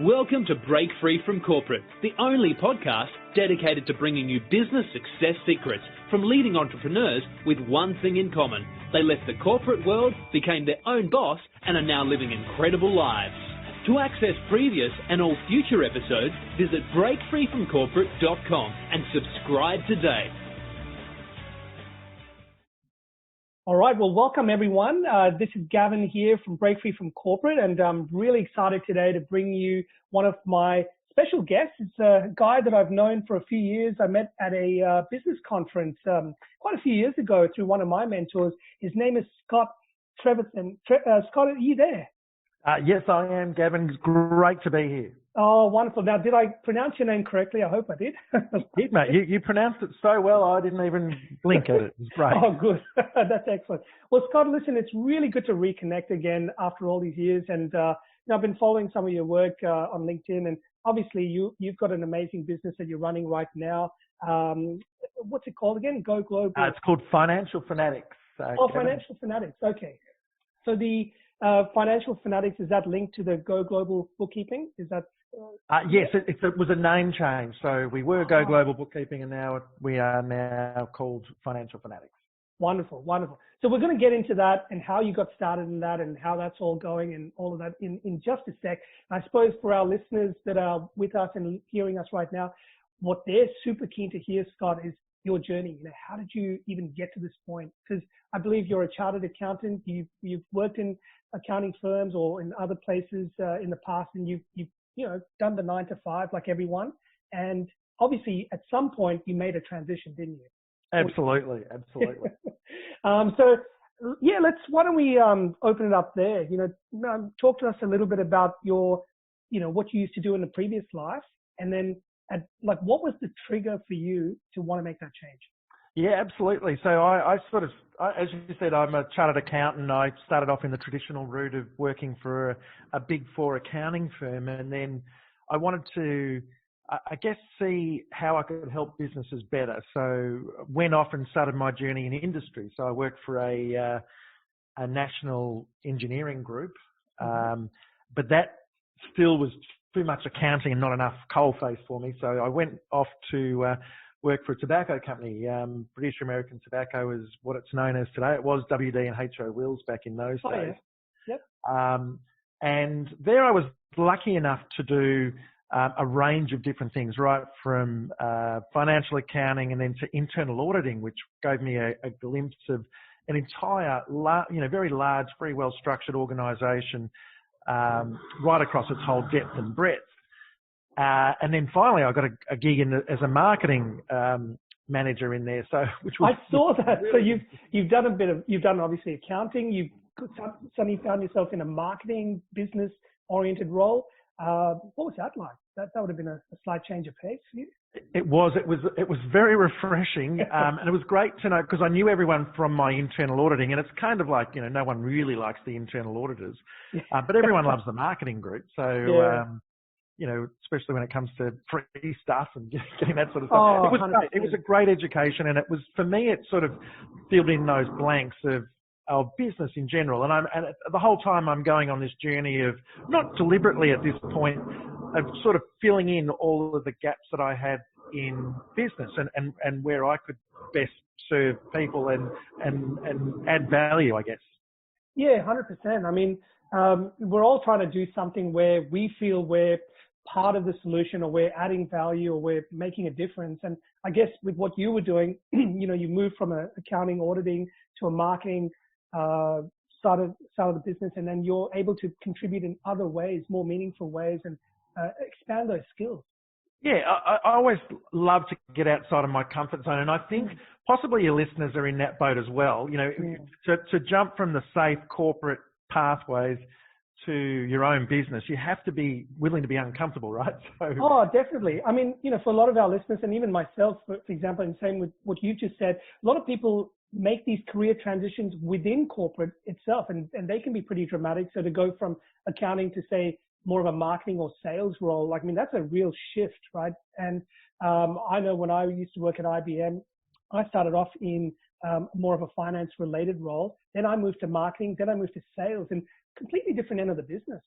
Welcome to Break Free from Corporate, the only podcast dedicated to bringing you business success secrets from leading entrepreneurs with one thing in common. They left the corporate world, became their own boss, and are now living incredible lives. To access previous and all future episodes, visit breakfreefromcorporate.com and subscribe today. All right, well, welcome everyone. This is Gavin here from Break Free from Corporate, and I'm really excited today to bring you one of my special guests. It's a guy that I've known for a few years. I met at a business conference quite a few years ago through one of my mentors. His name is Scott Trevethan. Scott, are you there? Yes, I am, Gavin. It's great to be here. Oh, wonderful. Now, did I pronounce your name correctly? I hope I did. Did, mate. You pronounced it so well, I didn't even blink at it. It was great. Oh, good. That's excellent. Well, Scott, listen, it's really good to reconnect again after all these years. And I've been following some of your work on LinkedIn. And obviously, you've got an amazing business that you're running right now. What's it called again? Go Global. It's called Financial Fanatics. Financial Fanatics. Okay. So the Financial Fanatics, is that linked to the Go Global bookkeeping? Is that? Yes, it was a name change. So we were Go Global Bookkeeping, and now we are now called Financial Fanatics. Wonderful, wonderful. So we're going to get into that and how you got started in that and how that's all going and all of that in just a sec. I suppose for our listeners that are with us and hearing us right now, what they're super keen to hear, Scott, is your journey. How did you even get to this point? Because I believe you're a chartered accountant. You've worked in accounting firms or in other places in the past, and you've done the 9 to 5 like everyone. And obviously, at some point, you made a transition, didn't you? Absolutely. Why don't we open it up there? Talk to us a little bit about your, what you used to do in the previous life, and then what was the trigger for you to want to make that change? Yeah, absolutely. So I as you said, I'm a chartered accountant. I started off in the traditional route of working for a Big Four accounting firm, and then I wanted to, I guess, see how I could help businesses better. So went off and started my journey in industry. So I worked for a national engineering group, but that still was too much accounting and not enough coalface for me. So I went off to work for a tobacco company. British American Tobacco is what it's known as today. It was WD and H.O. Wills back in those days. Yeah. Yep. And there I was lucky enough to do a range of different things, right from financial accounting and then to internal auditing, which gave me a glimpse of an entire, very large, very well-structured organisation right across its whole depth and breadth. And then finally, I got a gig as a marketing manager in there. So, I saw that. Really, so you've done obviously accounting. You've suddenly found yourself in a marketing business-oriented role. What was that like? That would have been a slight change of pace for you. It was very refreshing, and it was great to know because I knew everyone from my internal auditing, and it's kind of like no one really likes the internal auditors, but everyone loves the marketing group. So. Yeah. Especially when it comes to free stuff and getting that sort of stuff. Oh, it was great. It was a great education, and it was, for me, it sort of filled in those blanks of business in general. And the whole time I'm going on this journey of, not deliberately at this point, of sort of filling in all of the gaps that I had in business and where I could best serve people and add value, I guess. Yeah, 100%. I mean, we're all trying to do something where we feel we're part of the solution, or we're adding value, or we're making a difference. And I guess with what you were doing, you moved from a accounting auditing to a marketing side of the business, and then you're able to contribute in other ways, more meaningful ways, and expand those skills. Yeah, I always love to get outside of my comfort zone, and I think possibly your listeners are in that boat as well. To jump from the safe corporate pathways to your own business, you have to be willing to be uncomfortable, right? So. Oh, definitely. I mean, for a lot of our listeners, and even myself, for example, and same with what you just said, a lot of people make these career transitions within corporate itself, and they can be pretty dramatic. So to go from accounting to, say, more of a marketing or sales role, that's a real shift, right? And I know when I used to work at IBM, I started off in more of a finance-related role. Then I moved to marketing. Then I moved to sales, and completely different end of the business.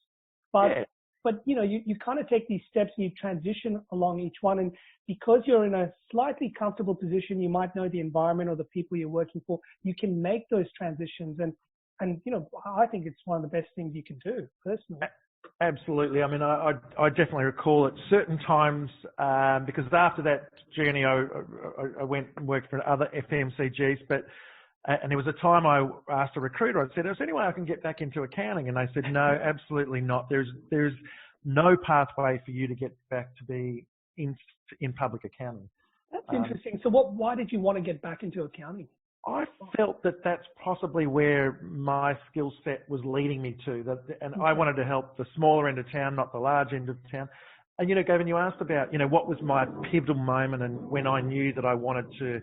But but you kind of take these steps and you transition along each one. And because you're in a slightly comfortable position, you might know the environment or the people you're working for, you can make those transitions. And I think it's one of the best things you can do personally. Absolutely. I mean, I definitely recall at certain times, because after that journey, I went and worked for other FMCGs, and there was a time I asked a recruiter, I said, is there any way I can get back into accounting? And they said, no, absolutely not. There's no pathway for you to get back to be in public accounting. That's interesting. So why did you want to get back into accounting? I felt that that's possibly where my skill set was leading me to. And I wanted to help the smaller end of town, not the large end of town. And, Gavin, you asked about, what was my pivotal moment and when I knew that I wanted to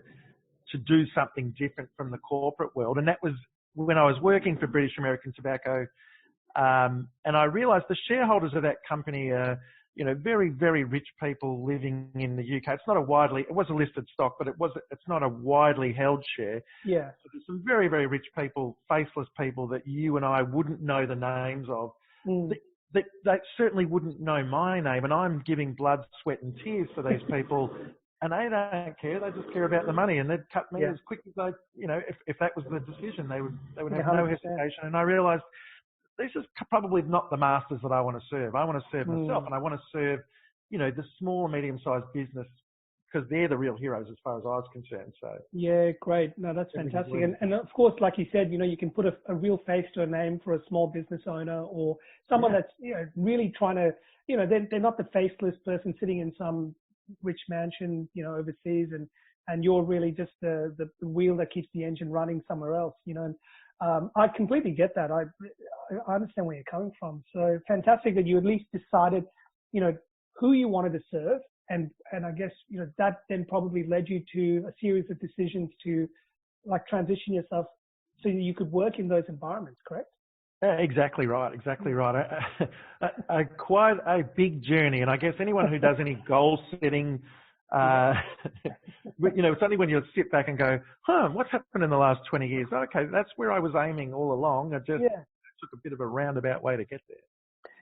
do something different from the corporate world. And that was when I was working for British American Tobacco. And I realised the shareholders of that company are, very, very rich people living in the UK. It was a listed stock, but it's not a widely held share. Yeah. So there's some very, very rich people, faceless people that you and I wouldn't know the names of. They certainly wouldn't know my name, and I'm giving blood, sweat and tears for these people. And they don't care. They just care about the money, and they'd cut me as quick as they, if that was the decision, they would have 100%. No hesitation. And I realised this is probably not the masters that I want to serve. I want to serve myself, and I want to serve, the small and medium-sized business, because they're the real heroes as far as I was concerned. So yeah, great. No, they're fantastic. And of course, like you said, you can put a real face to a name for a small business owner or someone that's really trying to, they're not the faceless person sitting in some rich mansion, overseas, and you're really just the wheel that keeps the engine running somewhere else, And I completely get that. I understand where you're coming from. So fantastic that you at least decided, who you wanted to serve. And I guess, that then probably led you to a series of decisions to transition yourself so you could work in those environments, correct? Exactly right. Quite a big journey. And I guess anyone who does any goal setting, it's only when you sit back and go, what's happened in the last 20 years? Okay, that's where I was aiming all along. I just took a bit of a roundabout way to get there.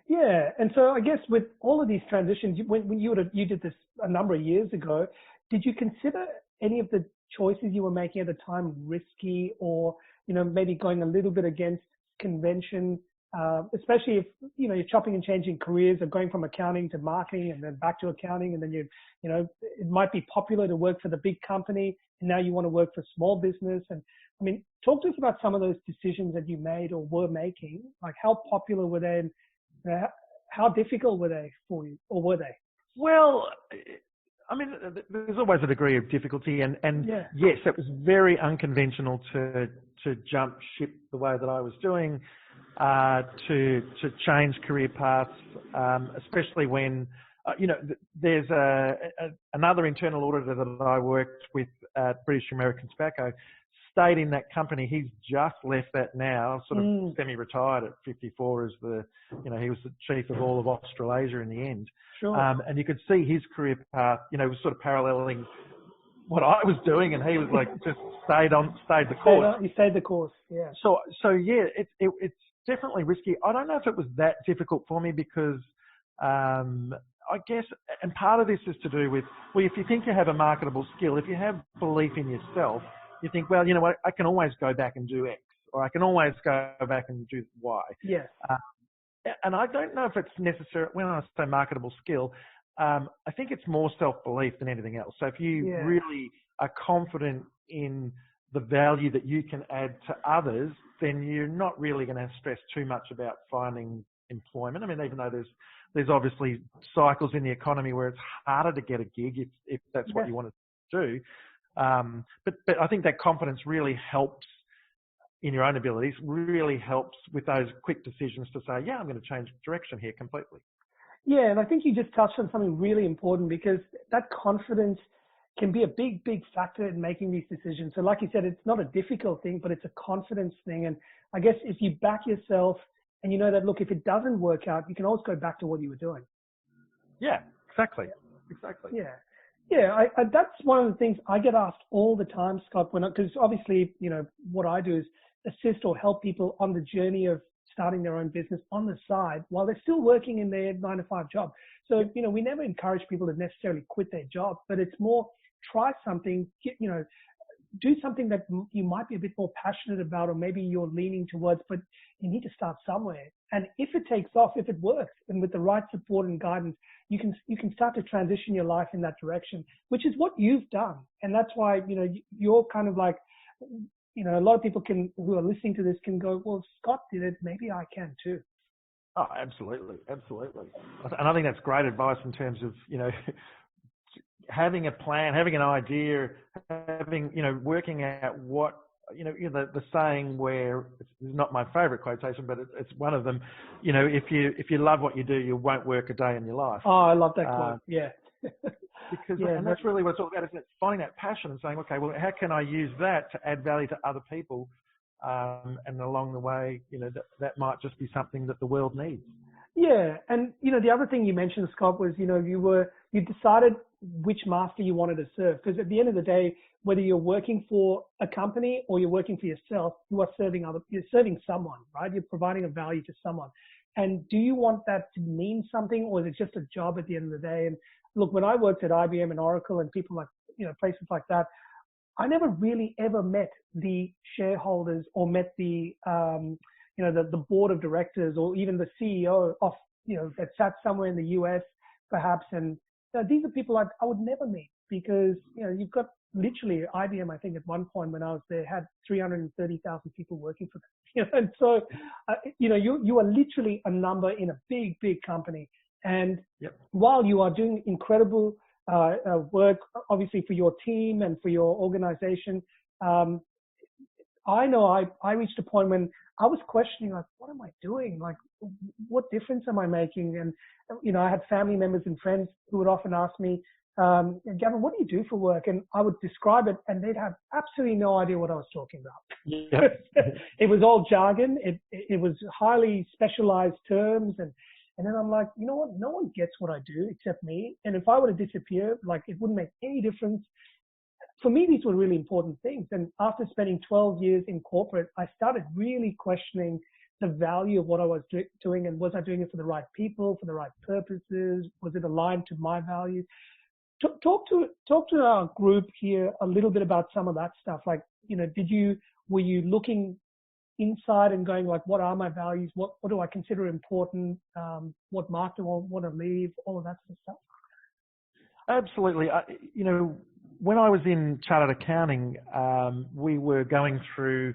Yeah, and so I guess with all of these transitions, when you did this a number of years ago, did you consider any of the choices you were making at the time risky, or maybe going a little bit against convention, especially if you're chopping and changing careers, or going from accounting to marketing and then back to accounting, and then it might be popular to work for the big company, and now you want to work for small business. And I mean, talk to us about some of those decisions that you made or were making. Like, how popular were they? And how difficult were they for you, or were they? Well, I mean, there's always a degree of difficulty, and yes, it was very unconventional to jump ship the way that I was doing, to change career paths, especially when there's another internal auditor that I worked with at British American Tobacco. Stayed in that company. He's just left that now, sort of semi-retired at 54 as he was the chief of all of Australasia in the end. Sure. And you could see his career path, was sort of paralleling what I was doing, and he was just stayed the course. He stayed the course, yeah. So yeah, it's definitely risky. I don't know if it was that difficult for me because, I guess, and part of this is to do with, if you think you have a marketable skill, if you have belief in yourself, you think, well, what, I can always go back and do X, or I can always go back and do Y. Yes. And I don't know if it's necessary, when I say marketable skill, I think it's more self-belief than anything else. So if you really are confident in the value that you can add to others, then you're not really going to stress too much about finding employment. I mean, even though there's obviously cycles in the economy where it's harder to get a gig if that's what you want to do. But I think that confidence really helps in your own abilities, really helps with those quick decisions to say, I'm going to change direction here completely. Yeah, and I think you just touched on something really important, because that confidence can be a big, big factor in making these decisions. So like you said, it's not a difficult thing, but it's a confidence thing. And I guess if you back yourself and you know that, look, if it doesn't work out, you can always go back to what you were doing. Yeah, exactly. Exactly. Yeah. Yeah, that's one of the things I get asked all the time, Scott, because obviously, what I do is assist or help people on the journey of starting their own business on the side while they're still working in their 9-to-5 job. So, we never encourage people to necessarily quit their job, but it's more try something, do something that you might be a bit more passionate about, or maybe you're leaning towards, but you need to start somewhere. And if it takes off, if it works, and with the right support and guidance, you can start to transition your life in that direction, which is what you've done. And that's why, you're kind of like, a lot of people who are listening to this can go, well, Scott did it, maybe I can too. Oh, absolutely. Absolutely. And I think that's great advice in terms of, having a plan, having an idea, having, working out what, the saying where it's not my favorite quotation, but it's one of them, if you love what you do, you won't work a day in your life. Oh, I love that quote. Yeah. Because, and that's really what it's all about, isn't it? Finding that passion and saying, okay, well, how can I use that to add value to other people? And along the way, that might just be something that the world needs. Yeah. And, the other thing you mentioned, Scott, was, you decided which master you wanted to serve. Because at the end of the day, whether you're working for a company or you're working for yourself, you're serving someone, right? You're providing a value to someone. And do you want that to mean something, or is it just a job at the end of the day? And look, when I worked at IBM and Oracle and people like, places like that, I never really ever met the shareholders or met the, the board of directors or even the CEO of, that sat somewhere in the US perhaps. And these are people I would never meet because, you've got literally IBM, I think at one point when I was there, had 330,000 people working for them. And so, you are literally a number in a big, big company. And while you are doing incredible work, obviously for your team and for your organization, I know I reached a point when I was questioning, like, what am I doing? Like, what difference am I making? And, I had family members and friends who would often ask me, Gavin, what do you do for work? And I would describe it and they'd have absolutely no idea what I was talking about. Yep. It was all jargon. It was highly specialized terms. And then I'm like, you know what? No one gets what I do except me. And if I were to disappear, like, it wouldn't make any difference. For me, these were really important things. And after spending 12 years in corporate, I started really questioning the value of what I was doing, and was I doing it for the right people, for the right purposes? Was it aligned to my values? Talk to our group here a little bit about some of that stuff. Like, were you looking inside and going like, what are my values? What do I consider important? What mark do I want to leave? All of that sort of stuff. Absolutely. When I was in chartered accounting, we were going through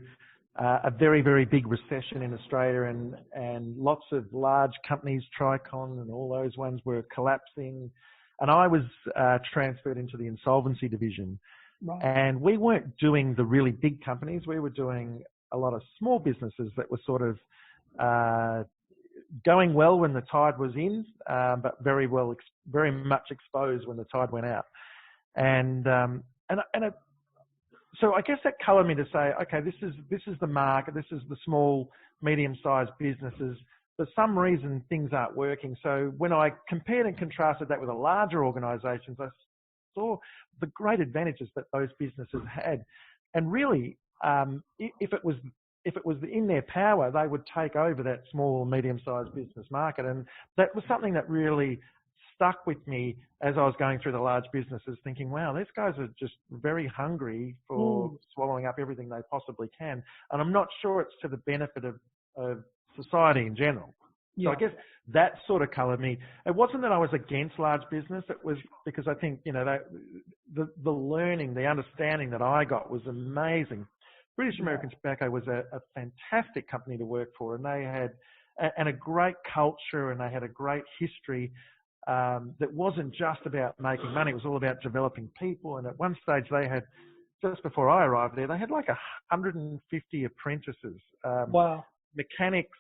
a very, very big recession in Australia, and lots of large companies, Tricon and all those ones, were collapsing. And I was transferred into the insolvency division. Right. And we weren't doing the really big companies. We were doing a lot of small businesses that were sort of going well when the tide was in, but very much exposed when the tide went out. So I guess that coloured me to say, okay, this is the market, this is the small, medium-sized businesses. For some reason, things aren't working. So when I compared and contrasted that with the larger organisations, I saw the great advantages that those businesses had. And really, if it was in their power, they would take over that small, medium-sized business market. And that was something that really stuck with me as I was going through the large businesses, thinking, wow, these guys are just very hungry for swallowing up everything they possibly can. And I'm not sure it's to the benefit of society in general. Yeah. So I guess that sort of coloured me. It wasn't that I was against large business. It was because I think, the learning, the understanding that I got was amazing. British American Tobacco was a fantastic company to work for, and they had a great culture, and they had a great history that wasn't just about making money. It was all about developing people. And at one stage they had, just before I arrived there, they had like 150 apprentices. Wow. Mechanics,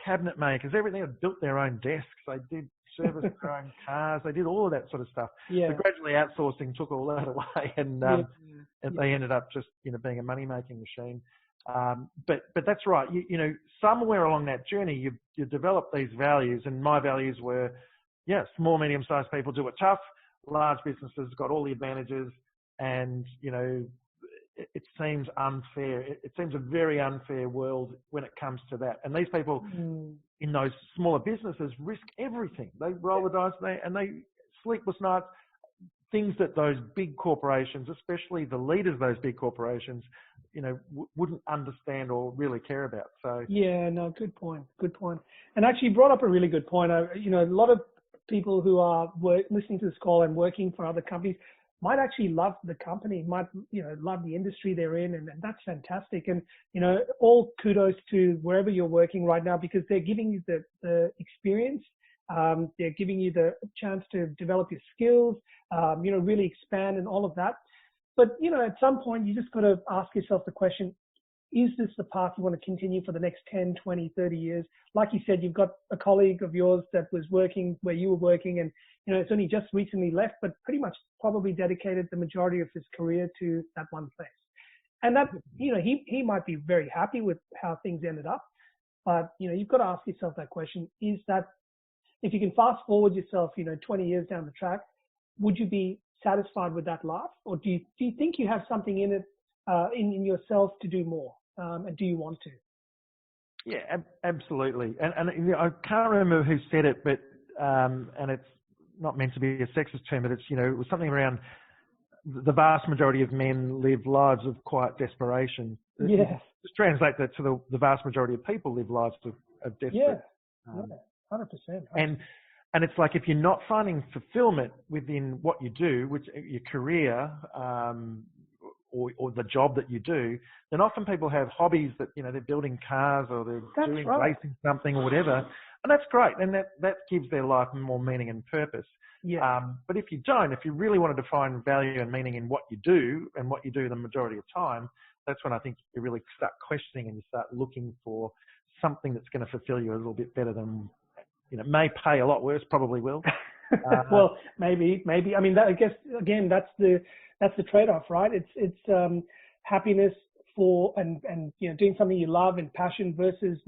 cabinet makers, everything. Had built their own desks. They did service their own cars. They did all of that sort of stuff. Yeah. So gradually outsourcing took all that away, and they ended up just being a money making machine. But that's right. Somewhere along that journey, you develop these values, and my values were, small, medium sized people do it tough. Large businesses got all the advantages, and it seems unfair. It seems a very unfair world when it comes to that. And these people in those smaller businesses risk everything. They roll the dice and they sleepless nights, things that those big corporations, especially the leaders of those big corporations, wouldn't understand or really care about. So yeah, no, good point. And actually, you brought up a really good point. A lot of people who are listening to this call and working for other companies might actually love the company, might love the industry they're in, and that's fantastic. And all kudos to wherever you're working right now, because they're giving you the experience. They're giving you the chance to develop your skills, really expand and all of that. But, at some point, you just got to ask yourself the question, is this the path you want to continue for the next 10, 20, 30 years? Like you said, you've got a colleague of yours that was working where you were working, and, it's only just recently left, but pretty much probably dedicated the majority of his career to that one place. And that, he might be very happy with how things ended up, but, you've got to ask yourself that question, is that, if you can fast forward yourself, 20 years down the track, would you be satisfied with that life? Or do you think you have something in it, in yourself to do more? And do you want to? Yeah, absolutely. And I can't remember who said it, but, and it's not meant to be a sexist term, but it's, it was something around the vast majority of men live lives of quiet desperation. Yeah. Just translate that to the vast majority of people live lives of desperate. Yeah. 100%. And it's like, if you're not finding fulfillment within what you do, which your career, or the job that you do, then often people have hobbies that, they're building cars or they're doing racing something or whatever. And that's great. And that gives their life more meaning and purpose. Yeah. But if you don't, if you really wanted to find value and meaning in what you do and what you do the majority of time, that's when I think you really start questioning and you start looking for something that's going to fulfill you a little bit better than, may pay a lot worse, probably will. Well, maybe. I mean, I guess, again, that's the trade-off, right? It's happiness for and doing something you love and passion versus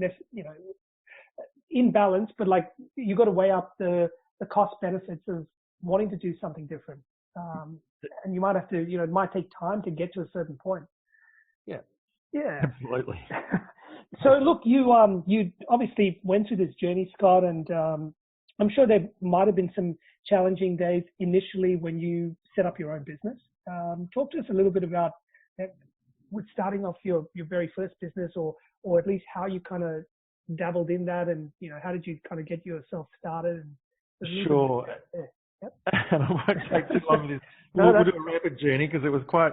in balance, but like you got to weigh up the cost benefits of wanting to do something different, and you might have to, it might take time to get to a certain point. Yeah, absolutely. So look, you obviously went through this journey, Scott, and I'm sure there might have been some challenging days initially when you set up your own business. Talk to us a little bit about with starting off your very first business, or at least how you kind of dabbled in that, and how did you kind of get yourself started? Sure. Yep. And I won't take too long with this. We'll do a rapid journey because it was quite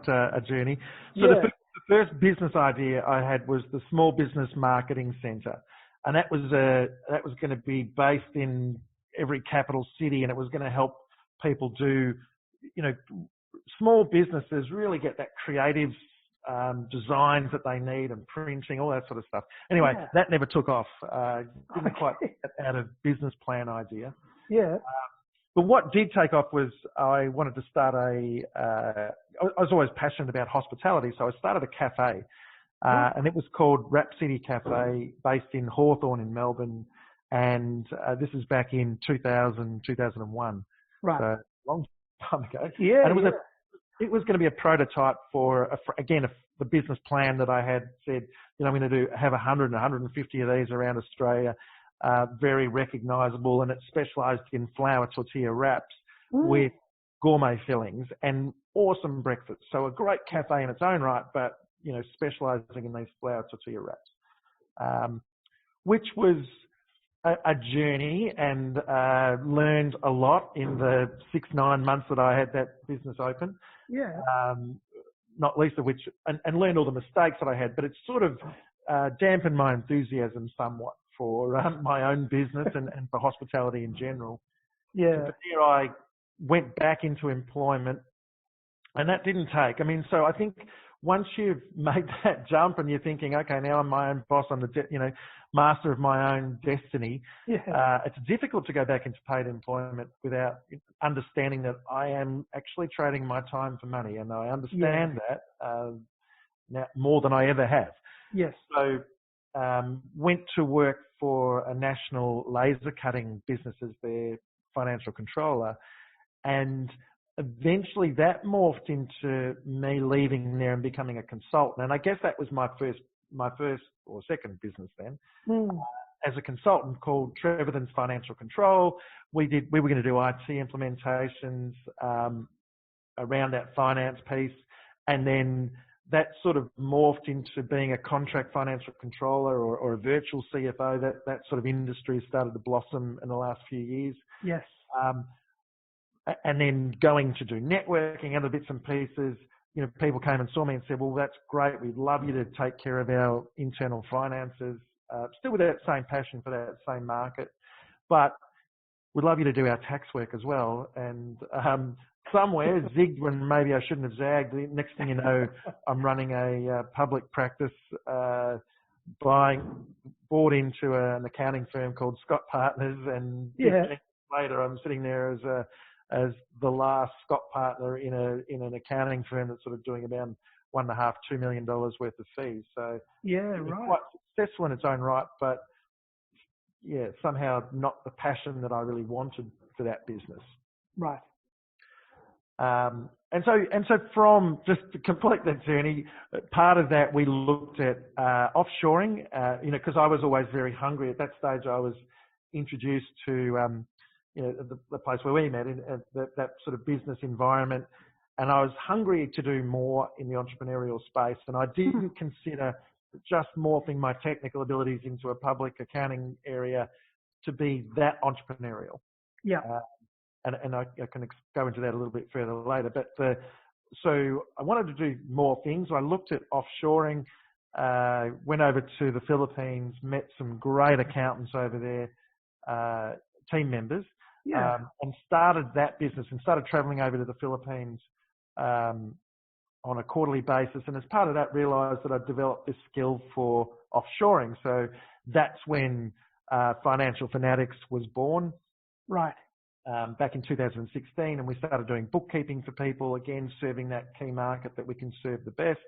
a journey. So the first business idea I had was the Small Business Marketing Centre, and that was going to be based in every capital city, and it was going to help people do, small businesses really get that creative designs that they need and printing, all that sort of stuff. Anyway, that never took off. Didn't quite get out of business plan idea. Yeah. But what did take off was I wanted to start I was always passionate about hospitality, so I started a cafe, and it was called Rap City Cafe, based in Hawthorne in Melbourne, and this is back in 2001. Right. So a long time ago. Yeah. And it was going to be a prototype for, the business plan that I had said, I'm going to have 100 and 150 of these around Australia, very recognisable, and it specialised in flour tortilla wraps with gourmet fillings and awesome breakfast. So a great cafe in its own right, but, specialising in these flour tortilla wraps, which was a journey, and learned a lot in the 6-9 months that I had that business open. Yeah. Not least of which, and learned all the mistakes that I had, but it sort of dampened my enthusiasm somewhat for my own business and for hospitality in general. Yeah. And from there I went back into employment, and that didn't take. So I think once you've made that jump and you're thinking, okay, now I'm my own boss, I'm the master of my own destiny. Yeah. It's difficult to go back into paid employment without understanding that I am actually trading my time for money, and I understand that now more than I ever have. Yes. So went to work for a national laser cutting business as their financial controller, and eventually that morphed into me leaving there and becoming a consultant. And I guess that was my first or second business then. As a consultant called Trevethan's Financial Control. We were going to do IT implementations around that finance piece, and then that sort of morphed into being a contract financial controller or a virtual CFO. That sort of industry started to blossom in the last few years. Yes. And then going to do networking, other bits and pieces. You know, people came and saw me and said, "Well, that's great. We'd love you to take care of our internal finances." Still with that same passion for that same market, but we'd love you to do our tax work as well. And somewhere zigged when maybe I shouldn't have zagged. The next thing you know, I'm running a public practice, bought into an accounting firm called Scott Partners, and 15 years later I'm sitting there as the last Scott partner in an accounting firm that's sort of doing about $1.5–2 million worth of fees. So quite successful in its own right, but somehow not the passion that I really wanted for that business. Right. And so from just to complete that journey, part of that we looked at offshoring, because I was always very hungry. At that stage, I was introduced to the place where we met, in that sort of business environment, and I was hungry to do more in the entrepreneurial space, and I didn't consider just morphing my technical abilities into a public accounting area to be that entrepreneurial. Yeah. And I can go into that a little bit further later. But so I wanted to do more things. I looked at offshoring, went over to the Philippines, met some great accountants over there, team members, and started that business and started traveling over to the Philippines on a quarterly basis. And as part of that, realised that I'd developed this skill for offshoring. So that's when Financial Fanatics was born. Right. Back in 2016, and we started doing bookkeeping for people, again, serving that key market that we can serve the best.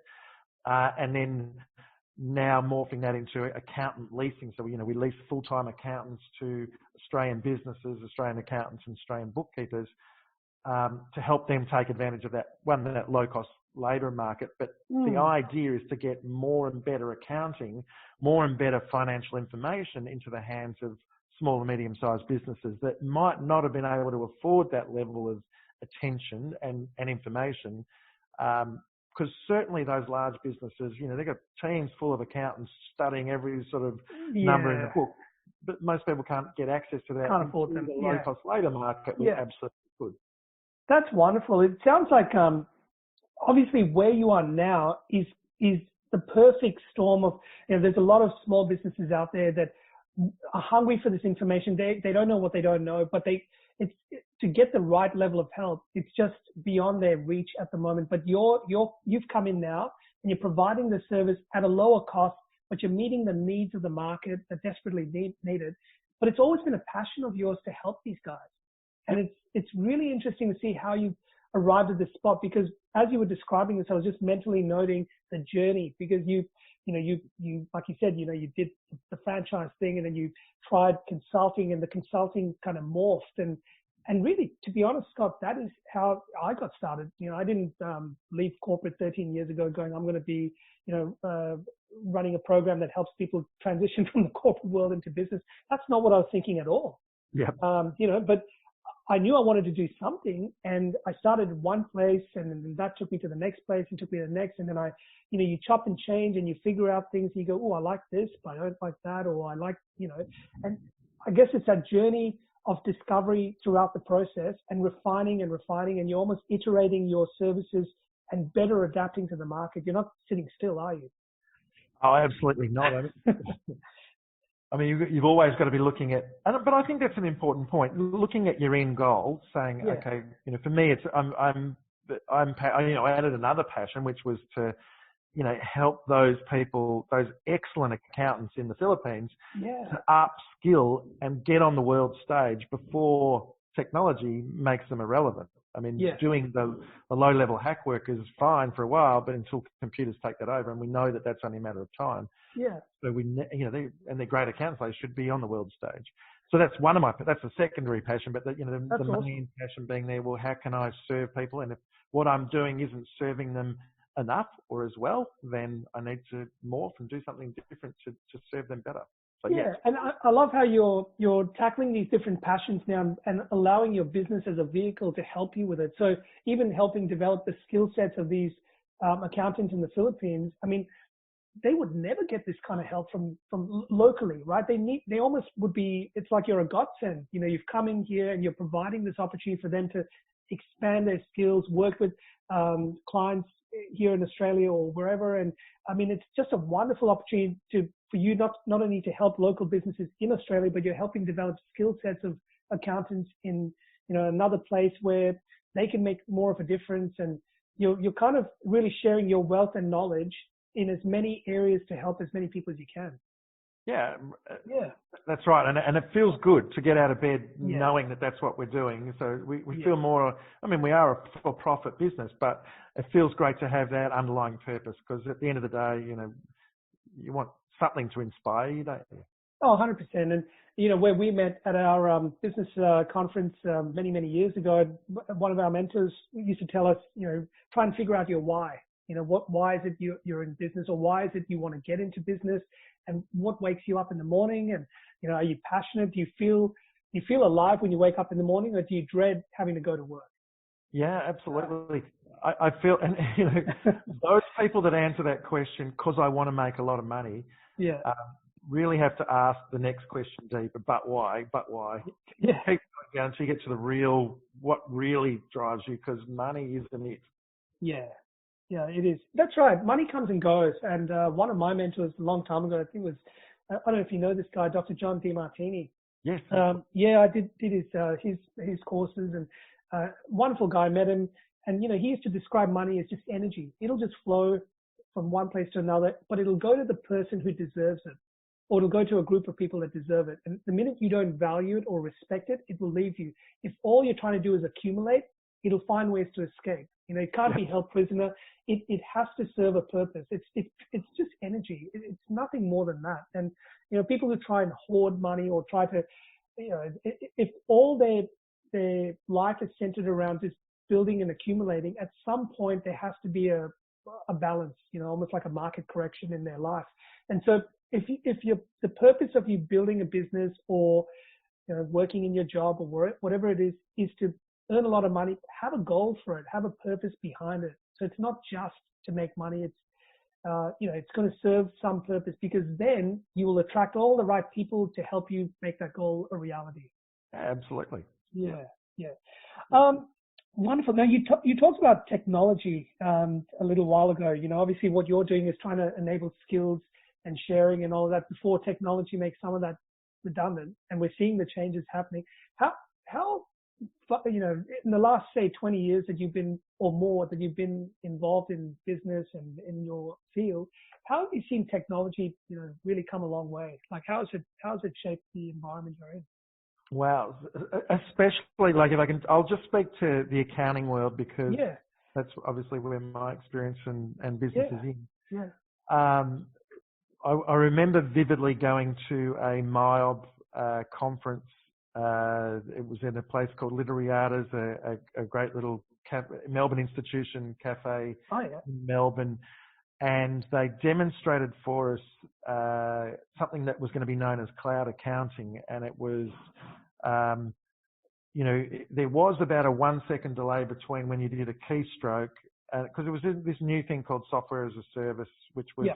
And then now morphing that into accountant leasing. So, we lease full-time accountants to Australian businesses, Australian accountants and Australian bookkeepers to help them take advantage of that low-cost labour market. But the idea is to get more and better accounting, more and better financial information into the hands of small and medium-sized businesses that might not have been able to afford that level of attention and information. Because certainly those large businesses, they've got teams full of accountants studying every sort of number in the book. But most people can't get access to that. Can't afford them. The low-cost labour market, we absolutely could. That's wonderful. It sounds like obviously where you are now is the perfect storm of, there's a lot of small businesses out there that are hungry for this information. They don't know what they don't know, but to get the right level of help, it's just beyond their reach at the moment. But you've come in now and you're providing the service at a lower cost, but you're meeting the needs of the market that desperately needed. But it's always been a passion of yours to help these guys. And it's really interesting to see how you arrived at this spot, because as you were describing this, I was just mentally noting the journey, because you like you said, you did the franchise thing and then you tried consulting, and the consulting kind of morphed. And really, to be honest, Scott, that is how I got started. I didn't leave corporate 13 years ago going, I'm going to be, running a program that helps people transition from the corporate world into business. That's not what I was thinking at all. Yeah. But I knew I wanted to do something, and I started one place, and then that took me to the next place and took me to the next. And then you chop and change and you figure out things. You go, oh, I like this, but I don't like that. Or I like, and I guess it's that journey of discovery throughout the process and refining, and you're almost iterating your services and better adapting to the market. You're not sitting still, are you? Oh, absolutely not. I mean, you've always got to be looking at, but I think that's an important point. Looking at your end goal, saying, okay, for me, it's I added another passion, which was to, help those people, those excellent accountants in the Philippines, to upskill and get on the world stage before technology makes them irrelevant. I mean, doing the low-level hack work is fine for a while, but until computers take that over, and we know that that's only a matter of time. Yeah. So they're great accountants. They should be on the world stage. So that's that's a secondary passion, but the awesome. main passion being there, well, how can I serve people? And if what I'm doing isn't serving them enough or as well, then I need to morph and do something different to serve them better. So, yeah, and I love how you're tackling these different passions now and allowing your business as a vehicle to help you with it. So even helping develop the skill sets of these accountants in the Philippines, I mean, they would never get this kind of help from locally, right? They almost would be, it's like you're a godsend. You've come in here and you're providing this opportunity for them to expand their skills, work with clients here in Australia or wherever. And I mean, it's just a wonderful opportunity for you not only to help local businesses in Australia, but you're helping develop skill sets of accountants in, another place where they can make more of a difference. And you're kind of really sharing your wealth and knowledge in as many areas to help as many people as you can. Yeah, that's right. And it feels good to get out of bed Yeah. knowing that that's what we're doing. So we feel more, I mean, we are a for-profit business, but it feels great to have that underlying purpose, because at the end of the day, you want something to inspire you, don't you? Oh, 100%. And, where we met at our business conference many, many years ago, one of our mentors used to tell us, try and figure out your why. Why is it you're in business, or why is it you want to get into business, and what wakes you up in the morning? And, are you passionate? Do you feel alive when you wake up in the morning, or do you dread having to go to work? Yeah, absolutely. I feel, and those people that answer that question, because I want to make a lot of money, really have to ask the next question deeper. But why? Yeah. Keep going down until you get to the real, what really drives you, because money isn't it. Yeah, it is. That's right. Money comes and goes. And one of my mentors a long time ago, I think it was, I don't know if you know this guy, Dr. John DeMartini. Yes. I did his courses, and wonderful guy. Met him, and he used to describe money as just energy. It'll just flow from one place to another, but it'll go to the person who deserves it, or it'll go to a group of people that deserve it. And the minute you don't value it or respect it, it will leave you. If all you're trying to do is accumulate, it'll find ways to escape. It can't be held prisoner. It has to serve a purpose. It's just energy. It's nothing more than that. And people who try and hoard money or try to, if all their life is centered around just building and accumulating, at some point there has to be a balance. Almost like a market correction in their life. And so if the purpose of you building a business or working in your job or whatever it is to earn a lot of money, have a goal for it, have a purpose behind it. So it's not just to make money. It's, it's going to serve some purpose, because then you will attract all the right people to help you make that goal a reality. Absolutely. Yeah. Wonderful. Now you talked about technology a little while ago. Obviously what you're doing is trying to enable skills and sharing and all of that before technology makes some of that redundant. And we're seeing the changes happening. How in the last, say, 20 years that you've been, or more, that you've been involved in business and in your field, how have you seen technology, really come a long way? Like, how has it shaped the environment you're in? Wow. Especially, like, I'll just speak to the accounting world, because that's obviously where my experience and business is in. Yeah. I remember vividly going to a MIOB conference. It was in a place called Literariatas, a great little Melbourne institution cafe in Melbourne, and they demonstrated for us something that was going to be known as cloud accounting, and it was, there was about a 1 second delay between when you did a keystroke, because it was this new thing called software as a service, which was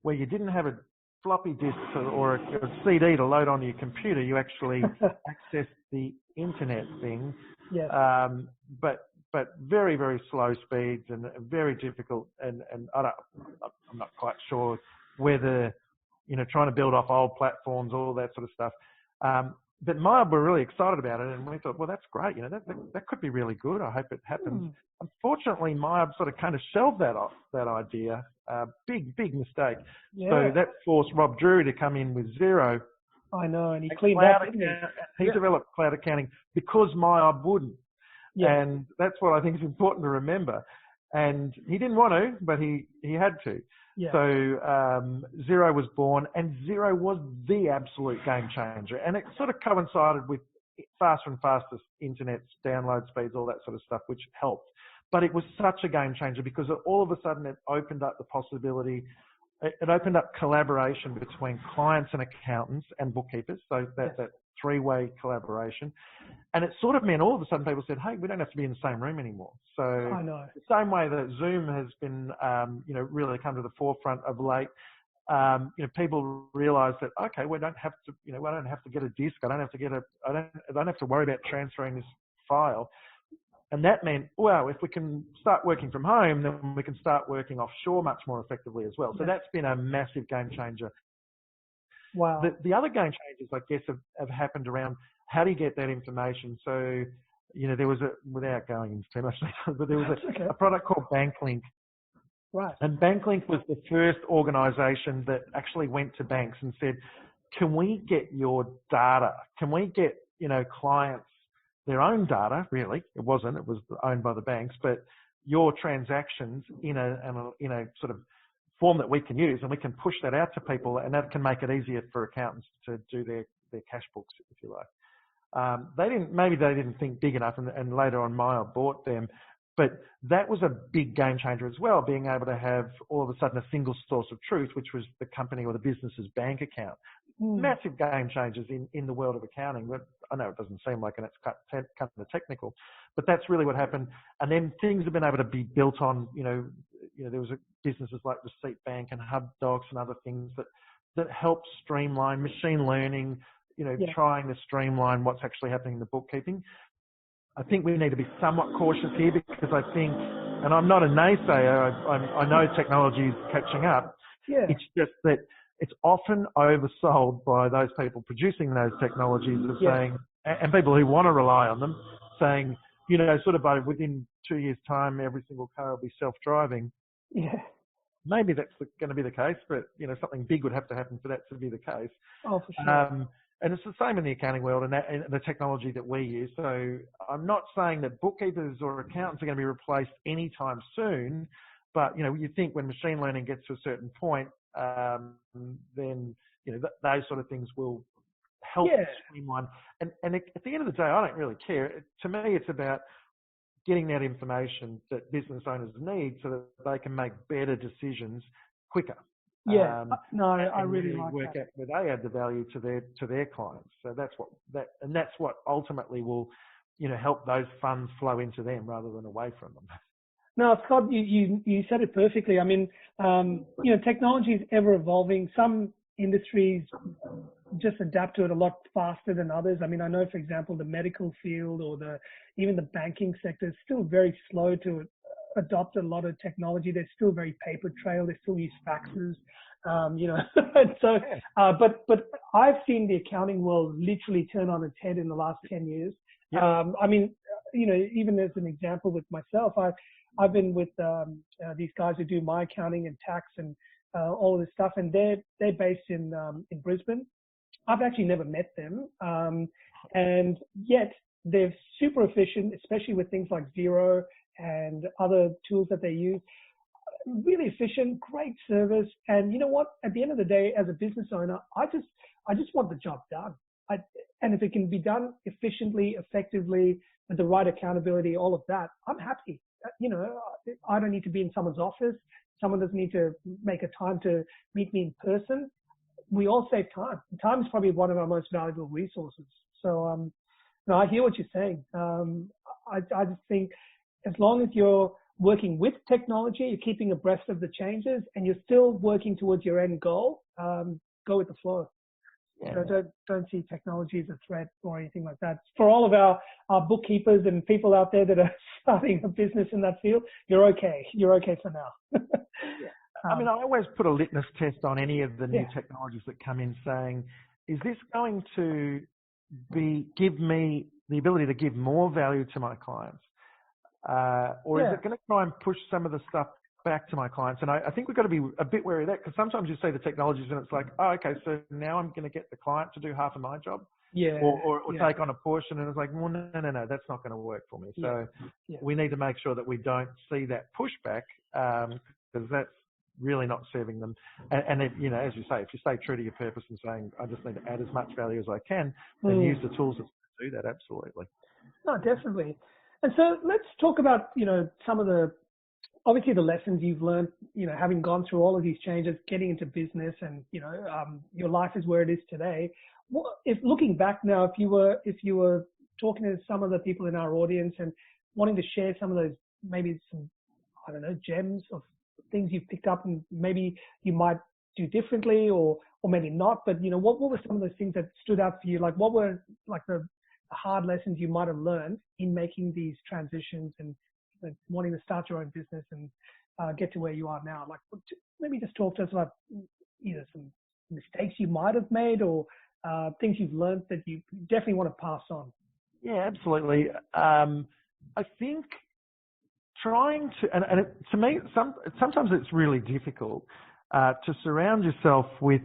where you didn't have a floppy disk or a CD to load on your computer. You actually accessed the internet thing, but very, very slow speeds and very difficult. And I'm not quite sure whether, trying to build off old platforms, all that sort of stuff. But MIOB were really excited about it, and we thought, well, that's great. That could be really good. I hope it happens. Unfortunately, MIOB sort of kind of shelved that idea. Big mistake. Yeah. So that forced Rob Drury to come in with Xero. I know, and he cleaned up. He developed cloud accounting because MIOB wouldn't. Yeah. And that's what I think is important to remember. And he didn't want to, but he had to. Yeah. So Xero was born, and Xero was the absolute game changer. And it sort of coincided with faster and faster internet download speeds, all that sort of stuff, which helped. But it was such a game changer because all of a sudden it opened up the possibility. It opened up collaboration between clients and accountants and bookkeepers. So that three-way collaboration. And it sort of meant all of a sudden people said, hey, we don't have to be in the same room anymore. So I know. the same way that Zoom has been, really come to the forefront of late, people realise that, okay, we don't have to, I don't have to get a disk. I don't have to worry about transferring this file. And that meant, well, if we can start working from home, then we can start working offshore much more effectively as well. So that's been a massive game changer. Wow. The other game changes, I guess, have happened around how do you get that information. So, there was without going into too much detail, but there was a product called BankLink. Right. And BankLink was the first organisation that actually went to banks and said, can we get your data? Can we get, clients, their own data, really? It was owned by the banks, but your transactions in a sort of form that we can use, and we can push that out to people, and that can make it easier for accountants to do their cash books, if you like. They didn't think big enough, and later on Maya bought them. But that was a big game changer as well, being able to have all of a sudden a single source of truth, which was the company or the business's bank account. Massive game changers in the world of accounting. But I know it doesn't seem like, and it's kind of technical, but that's really what happened. And then things have been able to be built on, there was businesses like Receipt Bank and HubDocs and other things that help streamline machine learning, trying to streamline what's actually happening in the bookkeeping. I think we need to be somewhat cautious here because I think, and I'm not a naysayer, I know technology is catching up. Yeah. It's just that it's often oversold by those people producing those technologies of saying, and people who want to rely on them, saying, sort of by within 2 years' time, every single car will be self-driving. Yeah. Maybe that's going to be the case, but, something big would have to happen for that to be the case. Oh, for sure. And it's the same in the accounting world and the technology that we use. So I'm not saying that bookkeepers or accountants are going to be replaced anytime soon, but, you think when machine learning gets to a certain point, then, those sort of things will help streamline. And at the end of the day, I don't really care. To me, it's about getting that information that business owners need so that they can make better decisions quicker. Yeah, I really like work that. out where they add the value to their clients. So that's what ultimately will, help those funds flow into them rather than away from them. No, Scott, you said it perfectly. I mean, technology is ever evolving. Some industries just adapt to it a lot faster than others. I mean, I know, for example, the medical field or even the banking sector is still very slow to adopt a lot of technology. They're still very paper trail. They still use faxes, So, but I've seen the accounting world literally turn on its head in the last 10 years. Yeah. I mean, even as an example with myself, I've been with these guys who do my accounting and tax and all of this stuff, and they're based in Brisbane. I've actually never met them, and yet they're super efficient, especially with things like Xero and other tools that they use. Really efficient, great service, and you know what? At the end of the day, as a business owner, I just want the job done. And if it can be done efficiently, effectively, with the right accountability, all of that, I'm happy. I don't need to be in someone's office. Someone doesn't need to make a time to meet me in person. We all save time. Time is probably one of our most valuable resources. So, I hear what you're saying. I just think as long as you're working with technology, you're keeping abreast of the changes, and you're still working towards your end goal, go with the flow. Yeah. Don't see technology as a threat or anything like that. For all of our bookkeepers and people out there that are starting a business in that field, you're okay. You're okay for now. I mean, I always put a litmus test on any of the new technologies that come in saying, is this going to give me the ability to give more value to my clients? Or is it going to try and push some of the stuff back to my clients? And I think we've got to be a bit wary of that, because sometimes you see the technologies and it's like, oh, okay, so now I'm going to get the client to do half of my job. Or take on a portion, and it's like, well, no, that's not going to work for me. So we need to make sure that we don't see that pushback, because really not serving them. And it, you know, as you say, if you stay true to your purpose and saying, I just need to add as much value as I can, then use the tools to do that. Absolutely. No, definitely. And so let's talk about, you know, some of the, obviously the lessons you've learned, you know, having gone through all of these changes, getting into business, and, you know, your life is where it is today. If looking back now, if you were talking to some of the people in our audience and wanting to share some of those, maybe some, I don't know, gems of things you've picked up and maybe you might do differently or maybe not, but, you know, what were some of those things that stood out for you? Like, what were like the hard lessons you might have learned in making these transitions and wanting to start your own business and get to where you are now? Like, maybe just talk to us about either some mistakes you might have made or things you've learned that you definitely want to pass on. Yeah, absolutely. I think trying to, and to me, sometimes it's really difficult to surround yourself with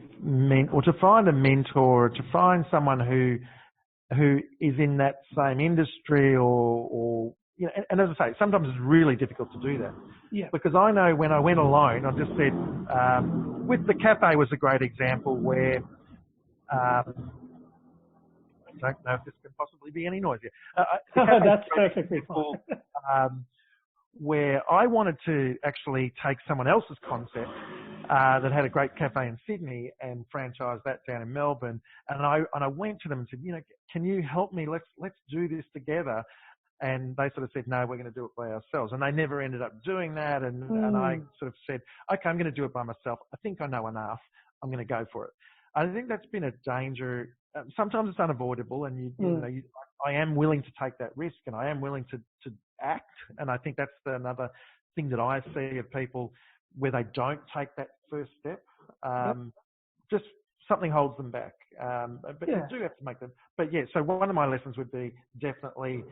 or to find a mentor, or to find someone who is in that same industry or you know, and as I say, sometimes it's really difficult to do that. Yeah. Because I know when I went alone, I just said, with the cafe was a great example where, I don't know if this can possibly be any noisier. That's perfectly fine. Where I wanted to actually take someone else's concept that had a great cafe in Sydney and franchise that down in Melbourne, and I went to them and said, you know, can you help me? Let's do this together. And they sort of said, no, we're going to do it by ourselves. And they never ended up doing that. And I sort of said, okay, I'm going to do it by myself. I think I know enough. I'm going to go for it. I think that's been a danger. Sometimes it's unavoidable, and I am willing to take that risk, and I am willing to act. And I think that's another thing that I see of people where they don't take that first step. Just something holds them back. But you do have to make them. But yeah, so one of my lessons would be definitely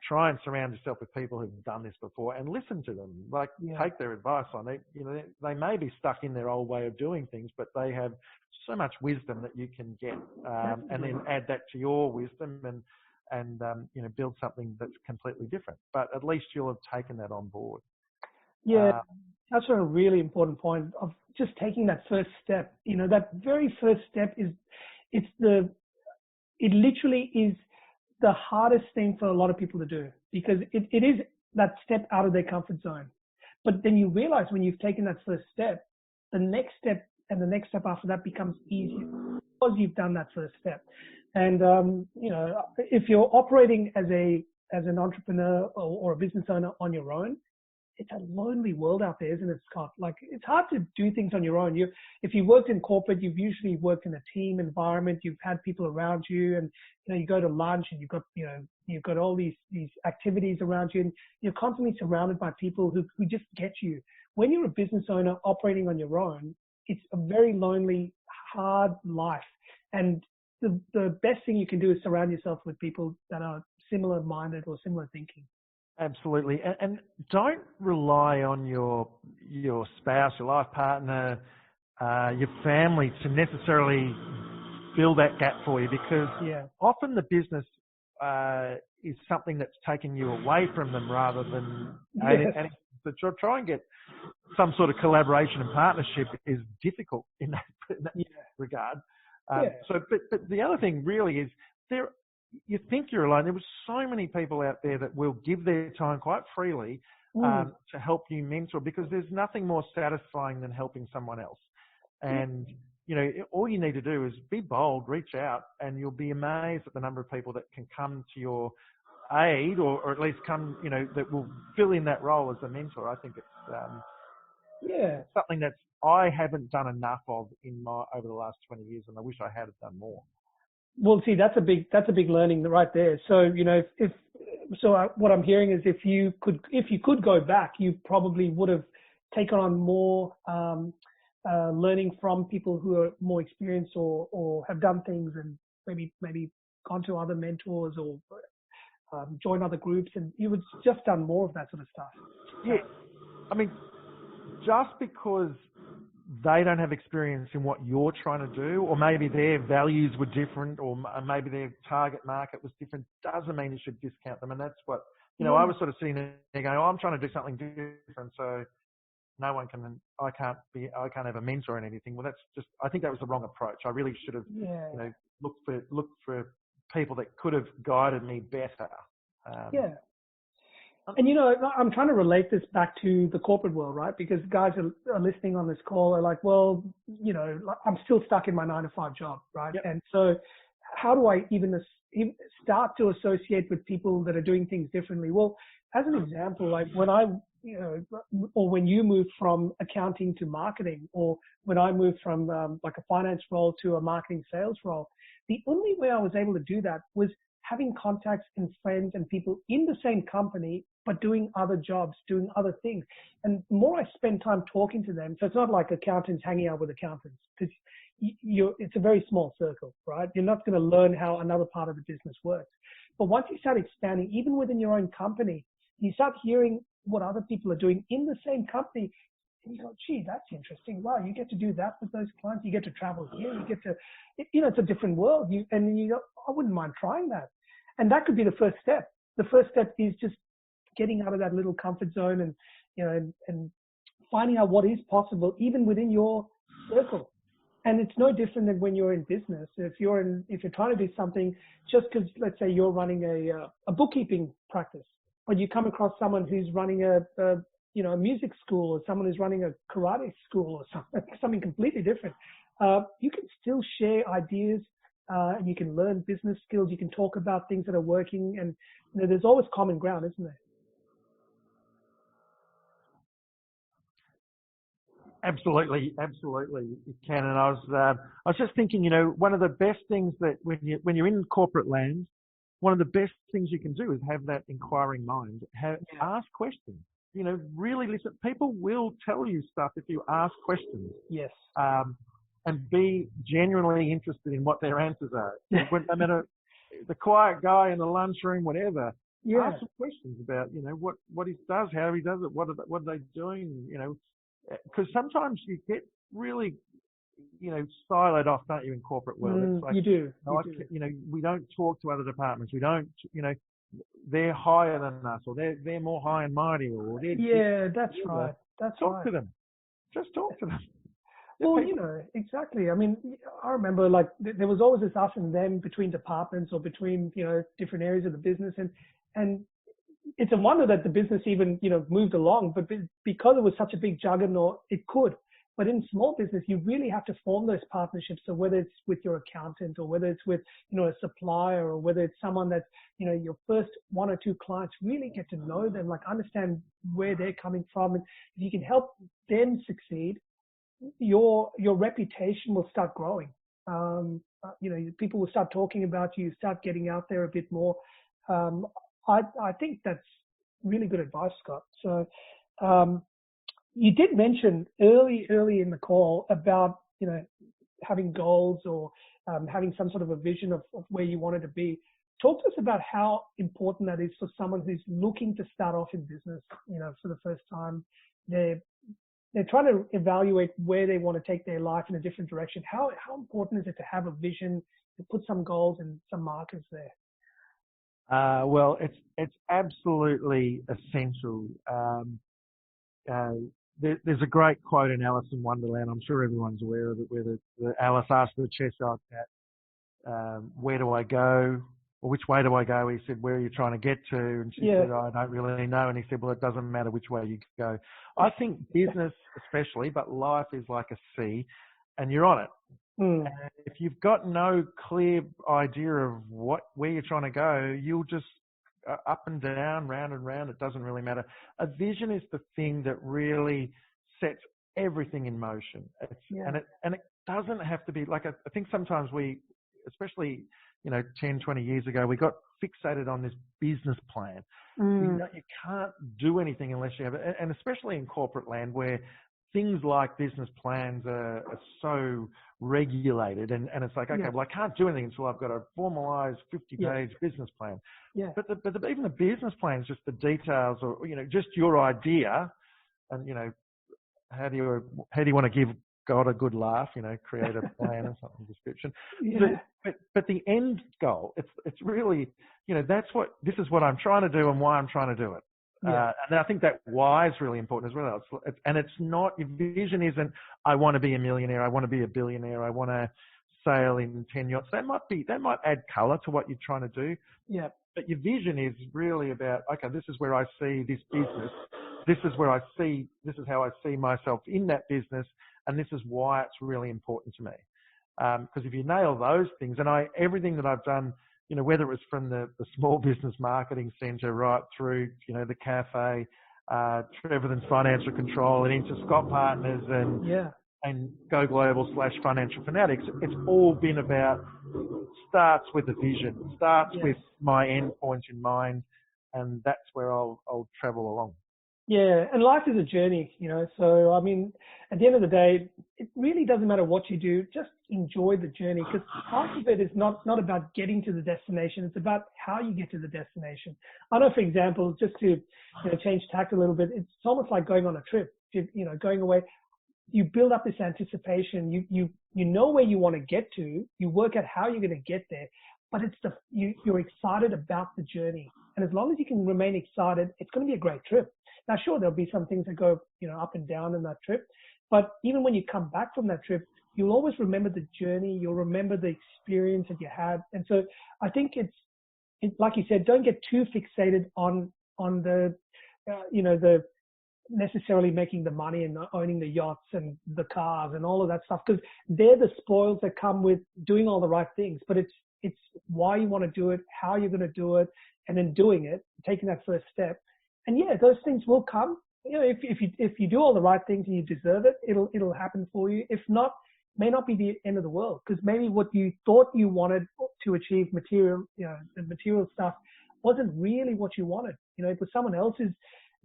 try and surround yourself with people who've done this before and listen to them. Like, take their advice on it. You know, they may be stuck in their old way of doing things, but they have so much wisdom that you can get, and then add that to your wisdom and you know, build something that's completely different. But at least you'll have taken that on board. Yeah, that's a really important point of just taking that first step. You know, that very first step it literally is the hardest thing for a lot of people to do, because it is that step out of their comfort zone. But then you realize when you've taken that first step, the next step and the next step after that becomes easier because you've done that first step. And, you know, if you're operating as an entrepreneur or a business owner on your own, it's a lonely world out there, isn't it, Scott? Like, it's hard to do things on your own. If you worked in corporate, you've usually worked in a team environment. You've had people around you, and you know, you go to lunch, and you've got all these activities around you, and you're constantly surrounded by people who just get you. When you're a business owner operating on your own, it's a very lonely, hard life. And the best thing you can do is surround yourself with people that are similar minded or similar thinking. Absolutely. And don't rely on your spouse, your life partner, your family to necessarily fill that gap for you, because often the business is something that's taking you away from them rather than adding. So try and get some sort of collaboration and partnership is difficult in that regard. But the other thing really is you think you're alone. There were so many people out there that will give their time quite freely to help you mentor, because there's nothing more satisfying than helping someone else. And, you know, all you need to do is be bold, reach out, and you'll be amazed at the number of people that can come to your aid or at least come, you know, that will fill in that role as a mentor. I think it's something that I haven't done enough of over the last 20 years, and I wish I had done more. Well, see, that's a big learning right there. So, you know, what I'm hearing is if you could go back, you probably would have taken on more learning from people who are more experienced or have done things, and maybe gone to other mentors or join other groups, and you would just done more of that sort of stuff. Yeah, I mean, just because they don't have experience in what you're trying to do, or maybe their values were different, or maybe their target market was different, doesn't mean you should discount them. And that's what, you know, I was sort of sitting there going, I'm trying to do something different. So, I can't have a mentor in anything. Well, I think that was the wrong approach. I really should have, looked for people that could have guided me better. And, I'm trying to relate this back to the corporate world, right? Because guys are listening on this call are like, well, I'm still stuck in my 9-to-5 job, right? Yep. And so how do I even start to associate with people that are doing things differently? Well, as an example, like when or when you moved from accounting to marketing, or when I moved from like a finance role to a marketing sales role, the only way I was able to do that was having contacts and friends and people in the same company, but doing other jobs, doing other things. And the more I spend time talking to them, so it's not like accountants hanging out with accountants, because it's a very small circle, right? You're not going to learn how another part of the business works. But once you start expanding, even within your own company, you start hearing what other people are doing in the same company. And you go, gee, that's interesting. Wow, you get to do that with those clients. You get to travel here. You get to, it's a different world. And you go, I wouldn't mind trying that. And that could be the first step. The first step is just getting out of that little comfort zone and finding out what is possible, even within your circle. And it's no different than when you're in business. If you're trying to do something, just because, let's say, you're running a bookkeeping practice, but you come across someone who's running a music school, or someone who's running a karate school, or something completely different, you can still share ideas, and you can learn business skills. You can talk about things that are working, and there's always common ground, isn't there? Absolutely, you can. And I was just thinking, one of the best things that when you're in corporate land, one of the best things you can do is have that inquiring mind. Ask questions. Really listen. People will tell you stuff if you ask questions. Yes. And be genuinely interested in what their answers are. No matter the quiet guy in the lunchroom, whatever. Yeah. Ask some questions about what he does, how he does it, what are they doing, because sometimes you get really, siloed off, don't you, in corporate world? It's like, you do. We don't talk to other departments. We don't, they're higher than us, or they're more high and mighty, or that's right. Talk to them. Just talk to them. Well, exactly. I mean, I remember like there was always this us and them between departments or between, different areas of the business. And it's a wonder that the business even, moved along, but because it was such a big juggernaut, it could. But in small business, you really have to form those partnerships. So whether it's with your accountant, or whether it's with, a supplier, or whether it's someone that's, your first 1 or 2 clients, really get to know them, like understand where they're coming from. And if you can help them succeed, your reputation will start growing. People will start talking about you, start getting out there a bit more. I think that's really good advice, Scott. So you did mention early in the call about, having goals, or having some sort of a vision of where you wanted to be. Talk to us about how important that is for someone who's looking to start off in business, for the first time. They're trying to evaluate where they want to take their life in a different direction. How important is it to have a vision, to put some goals and some markers there? Well, it's absolutely essential. There's a great quote in Alice in Wonderland. I'm sure everyone's aware of it, where Alice asked the Cheshire Cat, where do I go? Or which way do I go? He said, where are you trying to get to? And she said, I don't really know. And he said, well, it doesn't matter which way you go. I think business especially, but life is like a sea, and you're on it. And if you've got no clear idea of where you're trying to go, you'll just up and down, round and round. It doesn't really matter. A vision is the thing that really sets everything in motion. And it doesn't have to be like, I think sometimes we, especially 10, 20 years ago, we got fixated on this business plan. You can't do anything unless you have it. And especially in corporate land, where things like business plans are so regulated, and it's like, okay, well, I can't do anything until I've got a formalized 50-page business plan. But even the business plan is just the details, or just your idea, and how do you want to give God a good laugh? Create a plan or something, description. But the end goal, it's really, this is what I'm trying to do and why I'm trying to do it. And I think that why is really important as well. It's not, your vision isn't, I want to be a millionaire, I want to be a billionaire, I want to sail in 10 yachts. That might add colour to what you're trying to do. Yeah. But your vision is really about, okay, this is where I see this business. This is how I see myself in that business. And this is why it's really important to me. Because if you nail those things, and everything that I've done, whether it was from the small business marketing centre right through, the cafe, Trevethan's financial control, and into Scott Partners and Go Global / Financial Fanatics, it's all been about, starts with a vision, starts with my end point in mind, and that's where I'll travel along. Yeah, and life is a journey, so I mean, at the end of the day, it really doesn't matter what you do, just enjoy the journey, because part of it is not about getting to the destination, it's about how you get to the destination. I know, for example, just to change tack a little bit, it's almost like going on a trip, going away. You build up this anticipation, you know where you want to get to, you work out how you're going to get there, but it's you're excited about the journey. And as long as you can remain excited, it's going to be a great trip. Now, sure, there'll be some things that go, up and down in that trip, but even when you come back from that trip, you'll always remember the journey, you'll remember the experience that you had. And so I think it's like you said, don't get too fixated on the, the necessarily making the money and owning the yachts and the cars and all of that stuff, because they're the spoils that come with doing all the right things. But it's why you want to do it, how you're going to do it, and then doing it, taking that first step. And yeah, those things will come. If you do all the right things and you deserve it, it'll happen for you. If not, may not be the end of the world, because maybe what you thought you wanted to achieve, the material stuff, wasn't really what you wanted. It was someone else's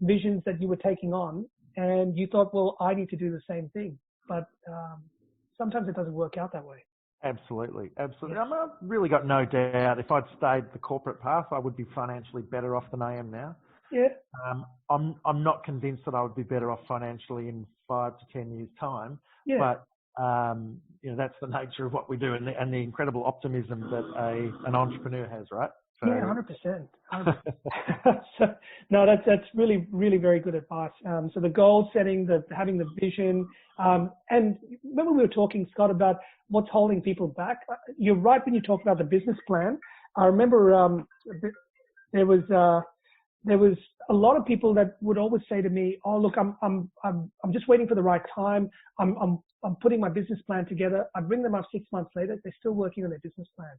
visions that you were taking on, and you thought, well, I need to do the same thing. But sometimes it doesn't work out that way. Absolutely. Yeah. I've really got no doubt if I'd stayed the corporate path, I would be financially better off than I am now. Yeah. I'm not convinced that I would be better off financially in 5 to 10 years' time. Yeah. But that's the nature of what we do, and the incredible optimism that an entrepreneur has, right? So, yeah, 100%. So, no, that's really, really very good advice. So the goal setting, having the vision, and remember we were talking, Scott, about what's holding people back. You're right when you talk about the business plan. I remember there was a lot of people that would always say to me, "Oh, look, I'm just waiting for the right time. I'm putting my business plan together." I'd bring them up 6 months later, they're still working on their business plan,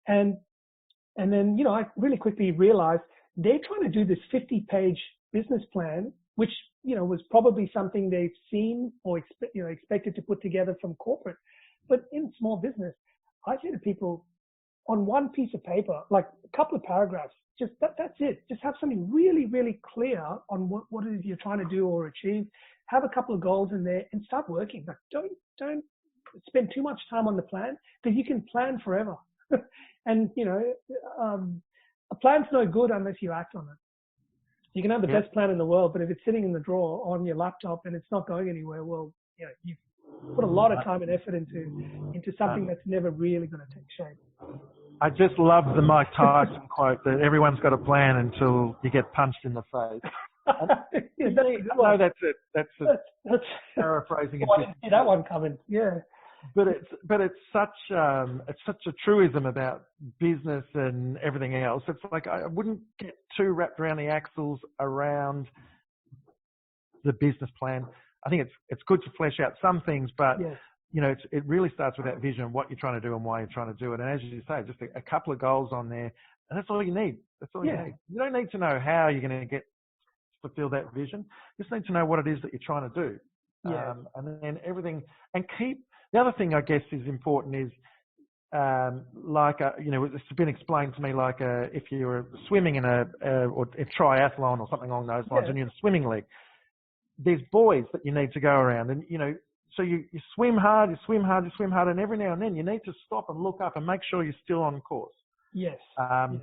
and then I really quickly realized they're trying to do this 50-page business plan, which was probably something they've seen or expected to put together from corporate, but in small business, I say to people, on one piece of paper, like a couple of paragraphs, just that's it. Just have something really, really clear on what it is you're trying to do or achieve. Have a couple of goals in there and start working. Like don't spend too much time on the plan, because you can plan forever. And a plan's no good unless you act on it. You can have the best plan in the world, but if it's sitting in the drawer on your laptop and it's not going anywhere, well, you've put a lot of time and effort into something that's never really going to take shape. I just love the Mike Tyson quote that everyone's got a plan until you get punched in the face. That's paraphrasing. I didn't see that one coming. Yeah. But it's such a truism about business and everything else. It's like I wouldn't get too wrapped around the axles around the business plan. I think it's good to flesh out some things, but it really starts with that vision, what you're trying to do and why you're trying to do it. And as you say, just a couple of goals on there, and that's all you need. That's all you need. You don't need to know how you're going to fulfill that vision. You just need to know what it is that you're trying to do. Yeah. And then everything, and the other thing I guess is important is, it's been explained to me like if you're swimming in a triathlon or something along those lines, and you're in a swimming league, there's buoys that you need to go around, and so you swim hard, and every now and then you need to stop and look up and make sure you're still on course. Yes. Am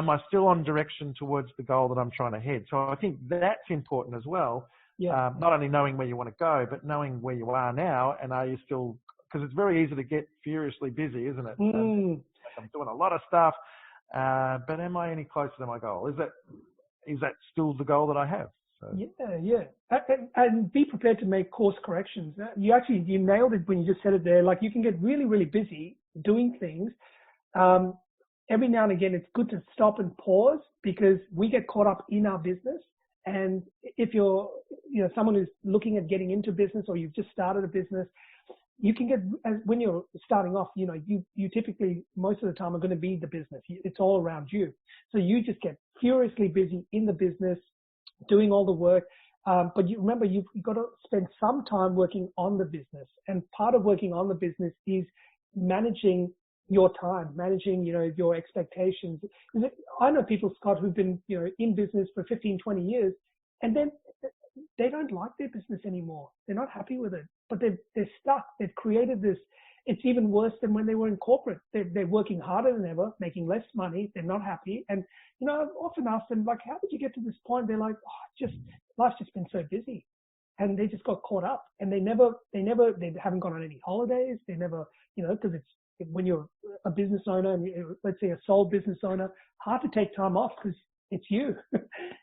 I still on direction towards the goal that I'm trying to head? So I think that's important as well. Yeah. Not only knowing where you want to go, but knowing where you are now, and are you still, because it's very easy to get furiously busy, isn't it? I'm doing a lot of stuff, but am I any closer to my goal? Is it, is that still the goal that I have? So. Yeah. And be prepared to make course corrections. You nailed it when you just said it there. Like, you can get really, really busy doing things. Every now and again, it's good to stop and pause, because we get caught up in our business. And if you're, someone who's looking at getting into business, or you've just started a business, you can get, when you're starting off, you typically, most of the time, are going to be the business. It's all around you. So you just get furiously busy in the business, doing all the work. But you remember, you've got to spend some time working on the business. And part of working on the business is managing your time, managing, your expectations. I know people, Scott, who've been, in business for 15, 20 years, and then they don't like their business anymore. They're not happy with it, but they're stuck. They've created this. It's even worse than when they were in corporate. They're working harder than ever, making less money. They're not happy. And, I've often asked them, like, how did you get to this point? They're like, life's just been so busy. And they just got caught up, and they haven't gone on any holidays. They never, because when you're a business owner, and let's say a sole business owner, hard to take time off because it's you.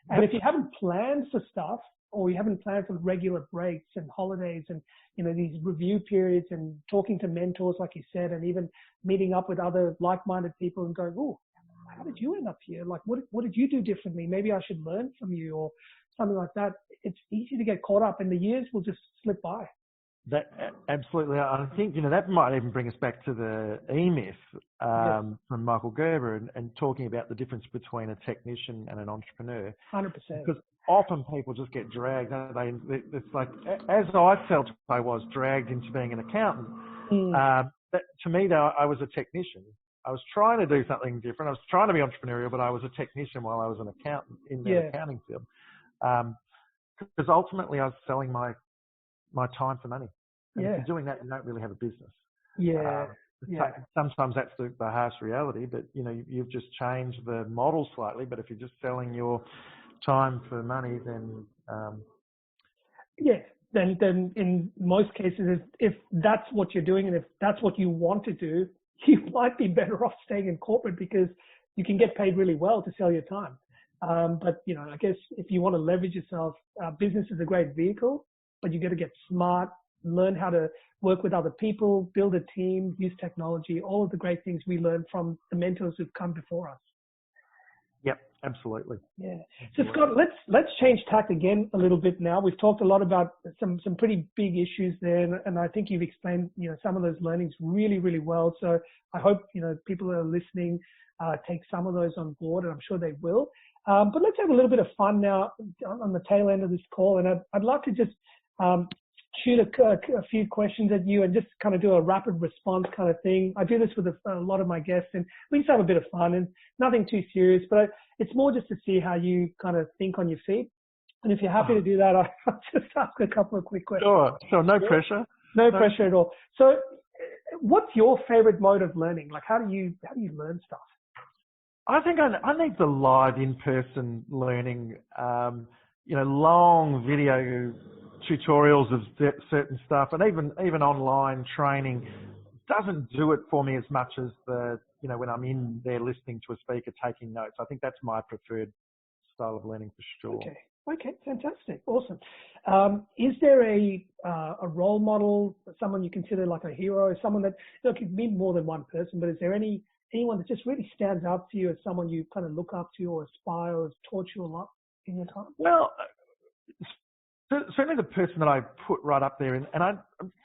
And if you haven't planned for stuff, or you haven't planned for regular breaks and holidays and, these review periods and talking to mentors, like you said, and even meeting up with other like-minded people and going, oh, how did you end up here? Like, what did you do differently? Maybe I should learn from you, or something like that. It's easy to get caught up, and the years will just slip by. That absolutely. I think, that might even bring us back to the E-Myth from Michael Gerber, and talking about the difference between a technician and an entrepreneur. 100%. Because often people just get dragged. It's like, as I felt I was dragged into being an accountant. To me, though, I was a technician. I was trying to do something different. I was trying to be entrepreneurial, but I was a technician while I was an accountant in the accounting field. Because ultimately, I was selling my time for money. And if you're doing that, you don't really have a business. Sometimes that's the harsh reality, but you've just changed the model slightly. But if you're just selling your time for money, then then in most cases, if that's what you're doing, and if that's what you want to do, you might be better off staying in corporate, because you can get paid really well to sell your time. But I guess if you want to leverage yourself, business is a great vehicle, but you got to get smart, learn how to work with other people, build a team, use technology, all of the great things we learned from the mentors who've come before us. Yep, absolutely. Yeah. So Scott, let's change tack again a little bit now. We've talked a lot about some pretty big issues there, and I think you've explained some of those learnings really, really well. So I hope people that are listening take some of those on board, and I'm sure they will. But let's have a little bit of fun now on the tail end of this call, and I'd love to just shoot a few questions at you and just kind of do a rapid response kind of thing. I do this with a lot of my guests, and we just have a bit of fun, and nothing too serious, but it's more just to see how you kind of think on your feet. And if you're happy to do that, I'll just ask a couple of quick questions. Sure. No pressure. No pressure at all. So what's your favorite mode of learning? Like, how do you learn stuff? I think I need the live in-person learning, long video tutorials of certain stuff, and even online training doesn't do it for me as much as when I'm in there listening to a speaker taking notes. I think that's my preferred style of learning for sure. Okay, fantastic, awesome. Is there a role model, someone you consider like a hero, someone that it could be more than one person, but is there anyone that just really stands out to you as someone you kind of look up to or aspire or has taught you a lot in your time? Well, certainly the person that I put right up there, and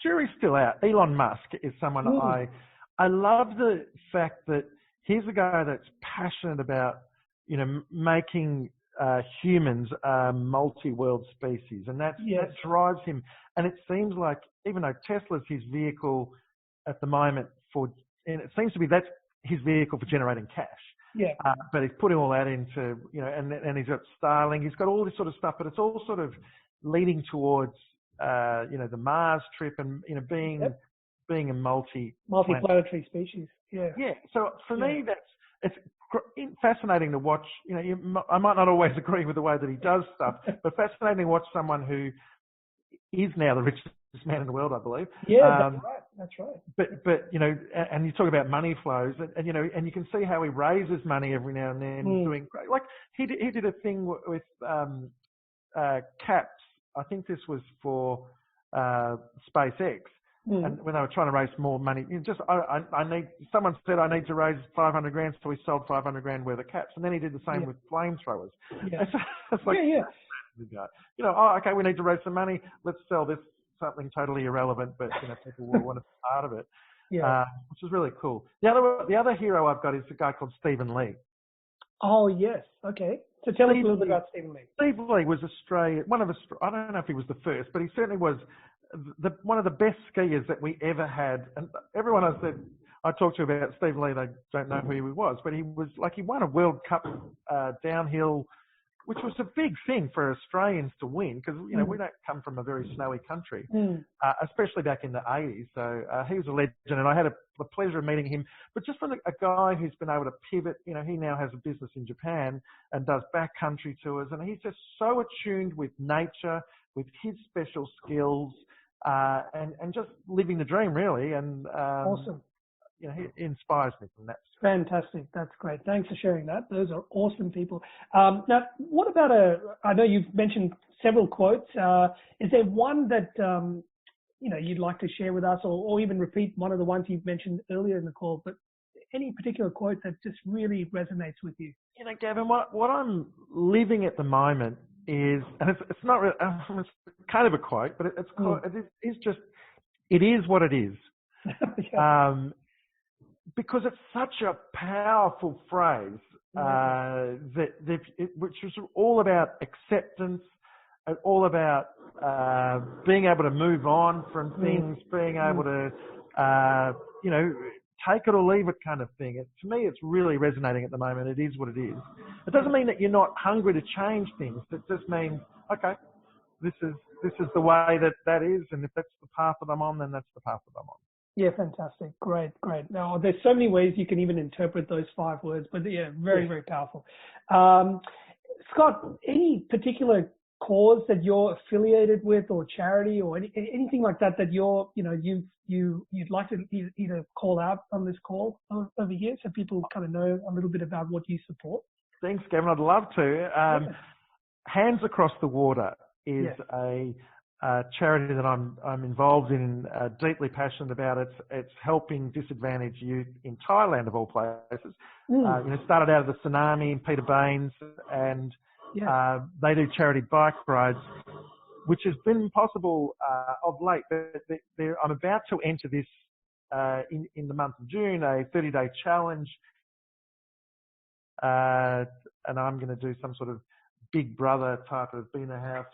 jury's still out, Elon Musk is someone I love the fact that he's a guy that's passionate about, making humans a multi-world species, and that drives him. And it seems like, even though Tesla's his vehicle at the moment and it seems to be that's his vehicle for generating cash. Yeah. But he's putting all that into, and he's got Starlink, he's got all this sort of stuff, but it's all sort of leading towards, the Mars trip and, being a multi-planetary species. Yeah. So for me, it's fascinating to watch. I might not always agree with the way that he does stuff, but fascinating to watch someone who is now the richest man in the world, I believe. Yeah, that's right. But you know, and you talk about money flows, and you know, and you can see how he raises money every now and then, doing great. Like he did a thing with caps. I think this was for SpaceX. And when they were trying to raise more money, someone said I need to raise 500 grand, so he sold 500 grand worth of caps, and then he did the same with flamethrowers. Yeah. It's like, you know, oh, okay, we need to raise some money. Let's sell this, something totally irrelevant, but you know, people will want to be part of it. Yeah. Which is really cool. The other hero I've got is a guy called Stephen Lee. Oh yes, okay. So tell us a little bit about Stephen Lee. Stephen Lee was I don't know if he was the first, but he certainly was one of the best skiers that we ever had. And everyone I talked to about Stephen Lee, they don't know who he was, but he won a World Cup downhill, which was a big thing for Australians to win, because you know we don't come from a very snowy country, especially back in the 80s. So he was a legend, and I had the pleasure of meeting him. But just from a guy who's been able to pivot, you know, he now has a business in Japan and does backcountry tours, and he's just so attuned with nature, with his special skills, and just living the dream, really. And awesome. You know, he inspires me from that. Fantastic. That's great. Thanks for sharing that. Those are awesome people. Now, what about I know you've mentioned several quotes. Is there one that, you know, you'd like to share with us, or even repeat one of the ones you've mentioned earlier in the call, but any particular quote that just really resonates with you? You know, Gavin, what I'm living at the moment is, and it's not really, it's kind of a quote, but it is what it is. Because it's such a powerful phrase, which is all about acceptance, all about being able to move on from things, being able to, you know, take it or leave it kind of thing. To me, it's really resonating at the moment. It is what it is. It doesn't mean that you're not hungry to change things. It just means, okay, this is the way that is, and if that's the path that I'm on, then that's the path that I'm on. Yeah, fantastic. Great. Now, there's so many ways you can even interpret those 5 words, but yeah, very, very powerful. Scott, any particular cause that you're affiliated with, or charity, or anything like that you'd like to either call out on this call over here, so people kind of know a little bit about what you support? Thanks, Gavin. I'd love to. Hands Across the Water is a charity that I'm involved in, deeply passionate about. It's helping disadvantaged youth in Thailand, of all places. You know, started out of the tsunami in Peter Baines, and they do charity bike rides, which has been possible of late. I'm about to enter this in the month of June, a 30-day challenge, and I'm going to do some sort of Big Brother type of be in a house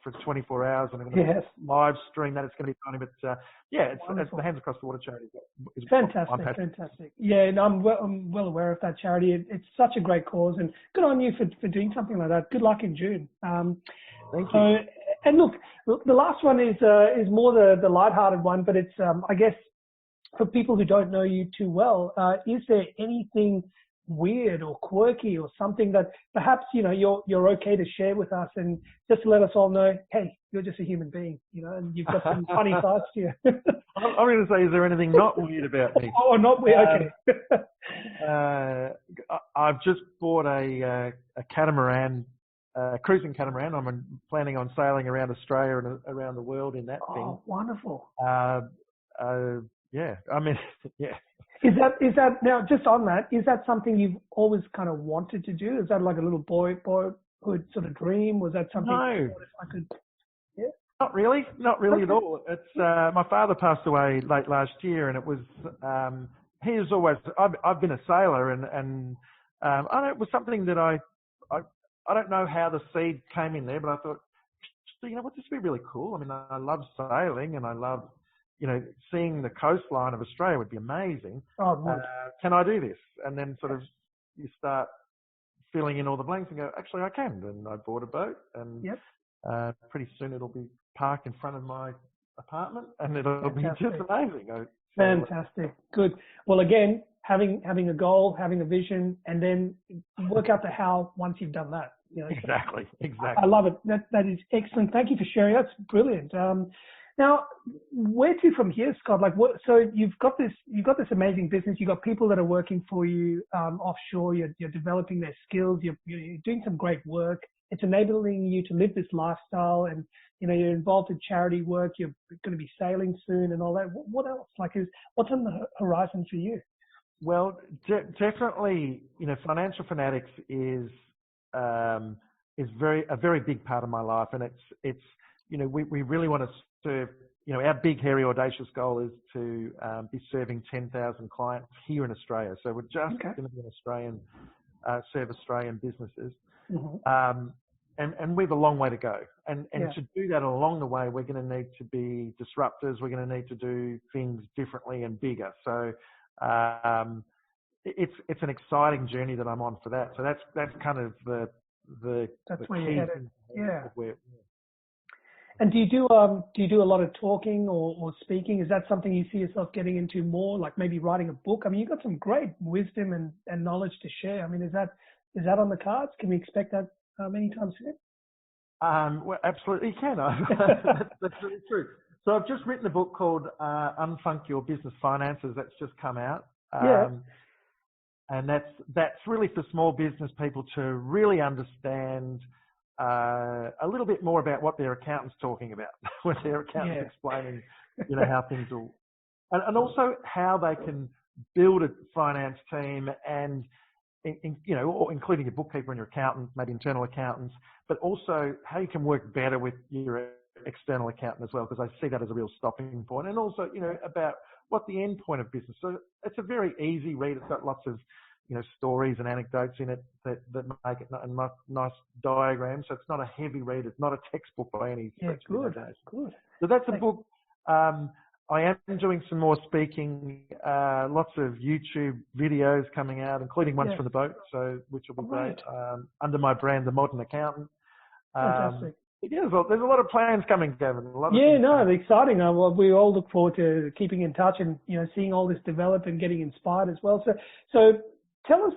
for 24 hours, and I'm going to live stream that. It's going to be funny, but it's the Hands Across the Water charity. Fantastic. Yeah, and I'm well aware of that charity. It's such a great cause, and good on you for doing something like that. Good luck in June. Thank you. And look, the last one is more the lighthearted one, but it's I guess for people who don't know you too well, is there anything weird or quirky or something that perhaps, you know, you're okay to share with us, and just to let us all know, hey, you're just a human being, you know, and you've got some funny sides to you. I'm going to say, is there anything not weird about me? Oh, not weird. Okay. I've just bought a catamaran, cruising catamaran. I'm planning on sailing around Australia and around the world in that thing. Oh, wonderful. Yeah, I mean, yeah. Is that now, just on that, is that something you've always kind of wanted to do? Is that like a little boyhood sort of dream? Was that something? No. Not really at all. It's my father passed away late last year, and it was he was always. I've been a sailor, and I know it was something that I don't know how the seed came in there, but I thought, you know, would this be really cool? I mean, I love sailing, and I love, you know, seeing the coastline of Australia would be amazing. Can I do this? And then sort of you start filling in all the blanks and go, actually, I can. And I bought a boat, and pretty soon it'll be parked in front of my apartment, and it'll be just amazing. Fantastic. Good. Well, again, having a goal, having a vision, and then work out the how once you've done that. Exactly. I love it. That is excellent. Thank you for sharing. That's brilliant. Now, where to from here, Scott? So you've got this amazing business. You've got people that are working for you offshore. You're developing their skills. You're doing some great work. It's enabling you to live this lifestyle, and you're involved in charity work. You're going to be sailing soon, and all that. What else? What's on the horizon for you? Well, definitely, Financial Fanatics is a very big part of my life, and it's we really want to serve. Our big, hairy, audacious goal is to be serving 10,000 clients here in Australia. So we're just going to be an Australian, serve Australian businesses. Mm-hmm. And we have a long way to go. And to do that along the way, we're going to need to be disruptors. We're going to need to do things differently and bigger. So it's an exciting journey that I'm on for that. So that's kind of the where you're headed. Yeah. Where, And do you do a lot of talking or speaking? Is that something you see yourself getting into more, like maybe writing a book? I mean, you've got some great wisdom and knowledge to share. I mean, is that on the cards? Can we expect that anytime soon? Well, absolutely you can. That's really true. So I've just written a book called Unfunk Your Business Finances. That's just come out. And that's really for small business people to really understand a little bit more about what their accountant's talking about, when their accountant's explaining, how things will, and also how they can build a finance team and, including your bookkeeper and your accountant, maybe internal accountants, but also how you can work better with your external accountant as well, because I see that as a real stopping point. And also, about what the end point of business. So it's a very easy read. It's got lots of, stories and anecdotes in it that make it a nice diagram. So it's not a heavy read. It's not a textbook by any stretch. Good. So that's a book. I am doing some more speaking, lots of YouTube videos coming out, including ones from the boat, which will be great, under my brand, The Modern Accountant. Fantastic. There's a lot of plans coming, Gavin. Exciting. Well, we all look forward to keeping in touch and, seeing all this develop and getting inspired as well. So tell us,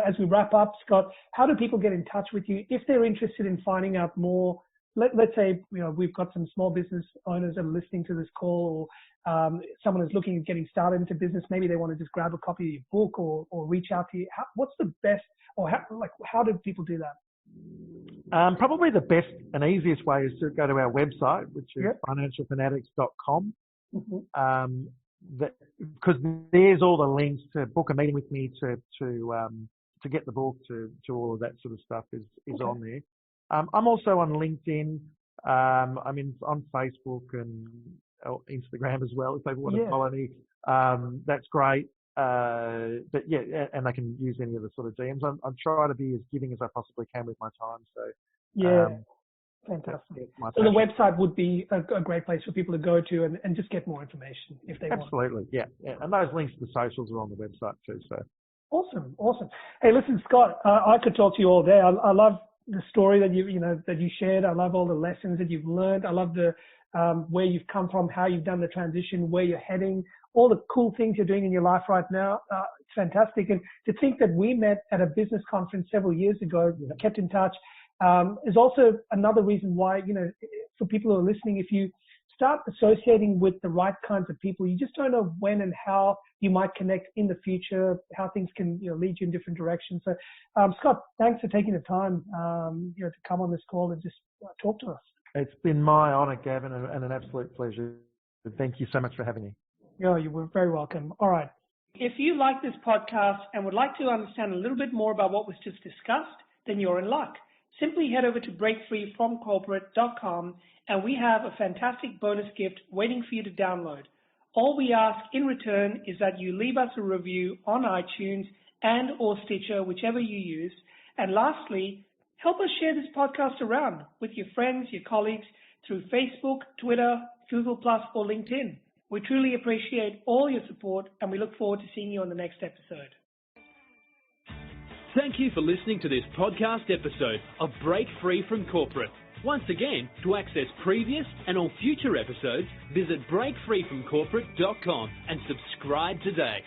as we wrap up, Scott, how do people get in touch with you if they're interested in finding out more? Let's say, we've got some small business owners that are listening to this call, or someone who's looking at getting started into business. Maybe they want to just grab a copy of your book or reach out to you. What's the best, or how do people do that? Probably the best and easiest way is to go to our website, which is financialfanatics.com. Mm-hmm. Because there's all the links to book a meeting with me, to get the book, to all of that sort of stuff is on there. I'm also on LinkedIn. I'm on Facebook and Instagram as well. If they want to follow me, that's great. But and they can use any of the sort of DMs. I'm trying to be as giving as I possibly can with my time. So fantastic. So the website would be a great place for people to go to and just get more information if they want. Absolutely, yeah. And those links to the socials are on the website too. So awesome. Hey, listen, Scott, I could talk to you all day. I love the story that you shared. I love all the lessons that you've learned. I love the where you've come from, how you've done the transition, where you're heading, all the cool things you're doing in your life right now. It's fantastic. And to think that we met at a business conference several years ago, kept in touch, is also another reason why, for people who are listening, if you start associating with the right kinds of people, you just don't know when and how you might connect in the future, how things can lead you in different directions. So, Scott, thanks for taking the time to come on this call and just talk to us. It's been my honor, Gavin, and an absolute pleasure. Thank you so much for having me. Yeah, you were very welcome. All right. If you like this podcast and would like to understand a little bit more about what was just discussed, then you're in luck. Simply head over to breakfreefromcorporate.com and we have a fantastic bonus gift waiting for you to download. All we ask in return is that you leave us a review on iTunes and or Stitcher, whichever you use. And lastly, help us share this podcast around with your friends, your colleagues through Facebook, Twitter, Google+, or LinkedIn. We truly appreciate all your support and we look forward to seeing you on the next episode. Thank you for listening to this podcast episode of Break Free from Corporate. Once again, to access previous and all future episodes, visit breakfreefromcorporate.com and subscribe today.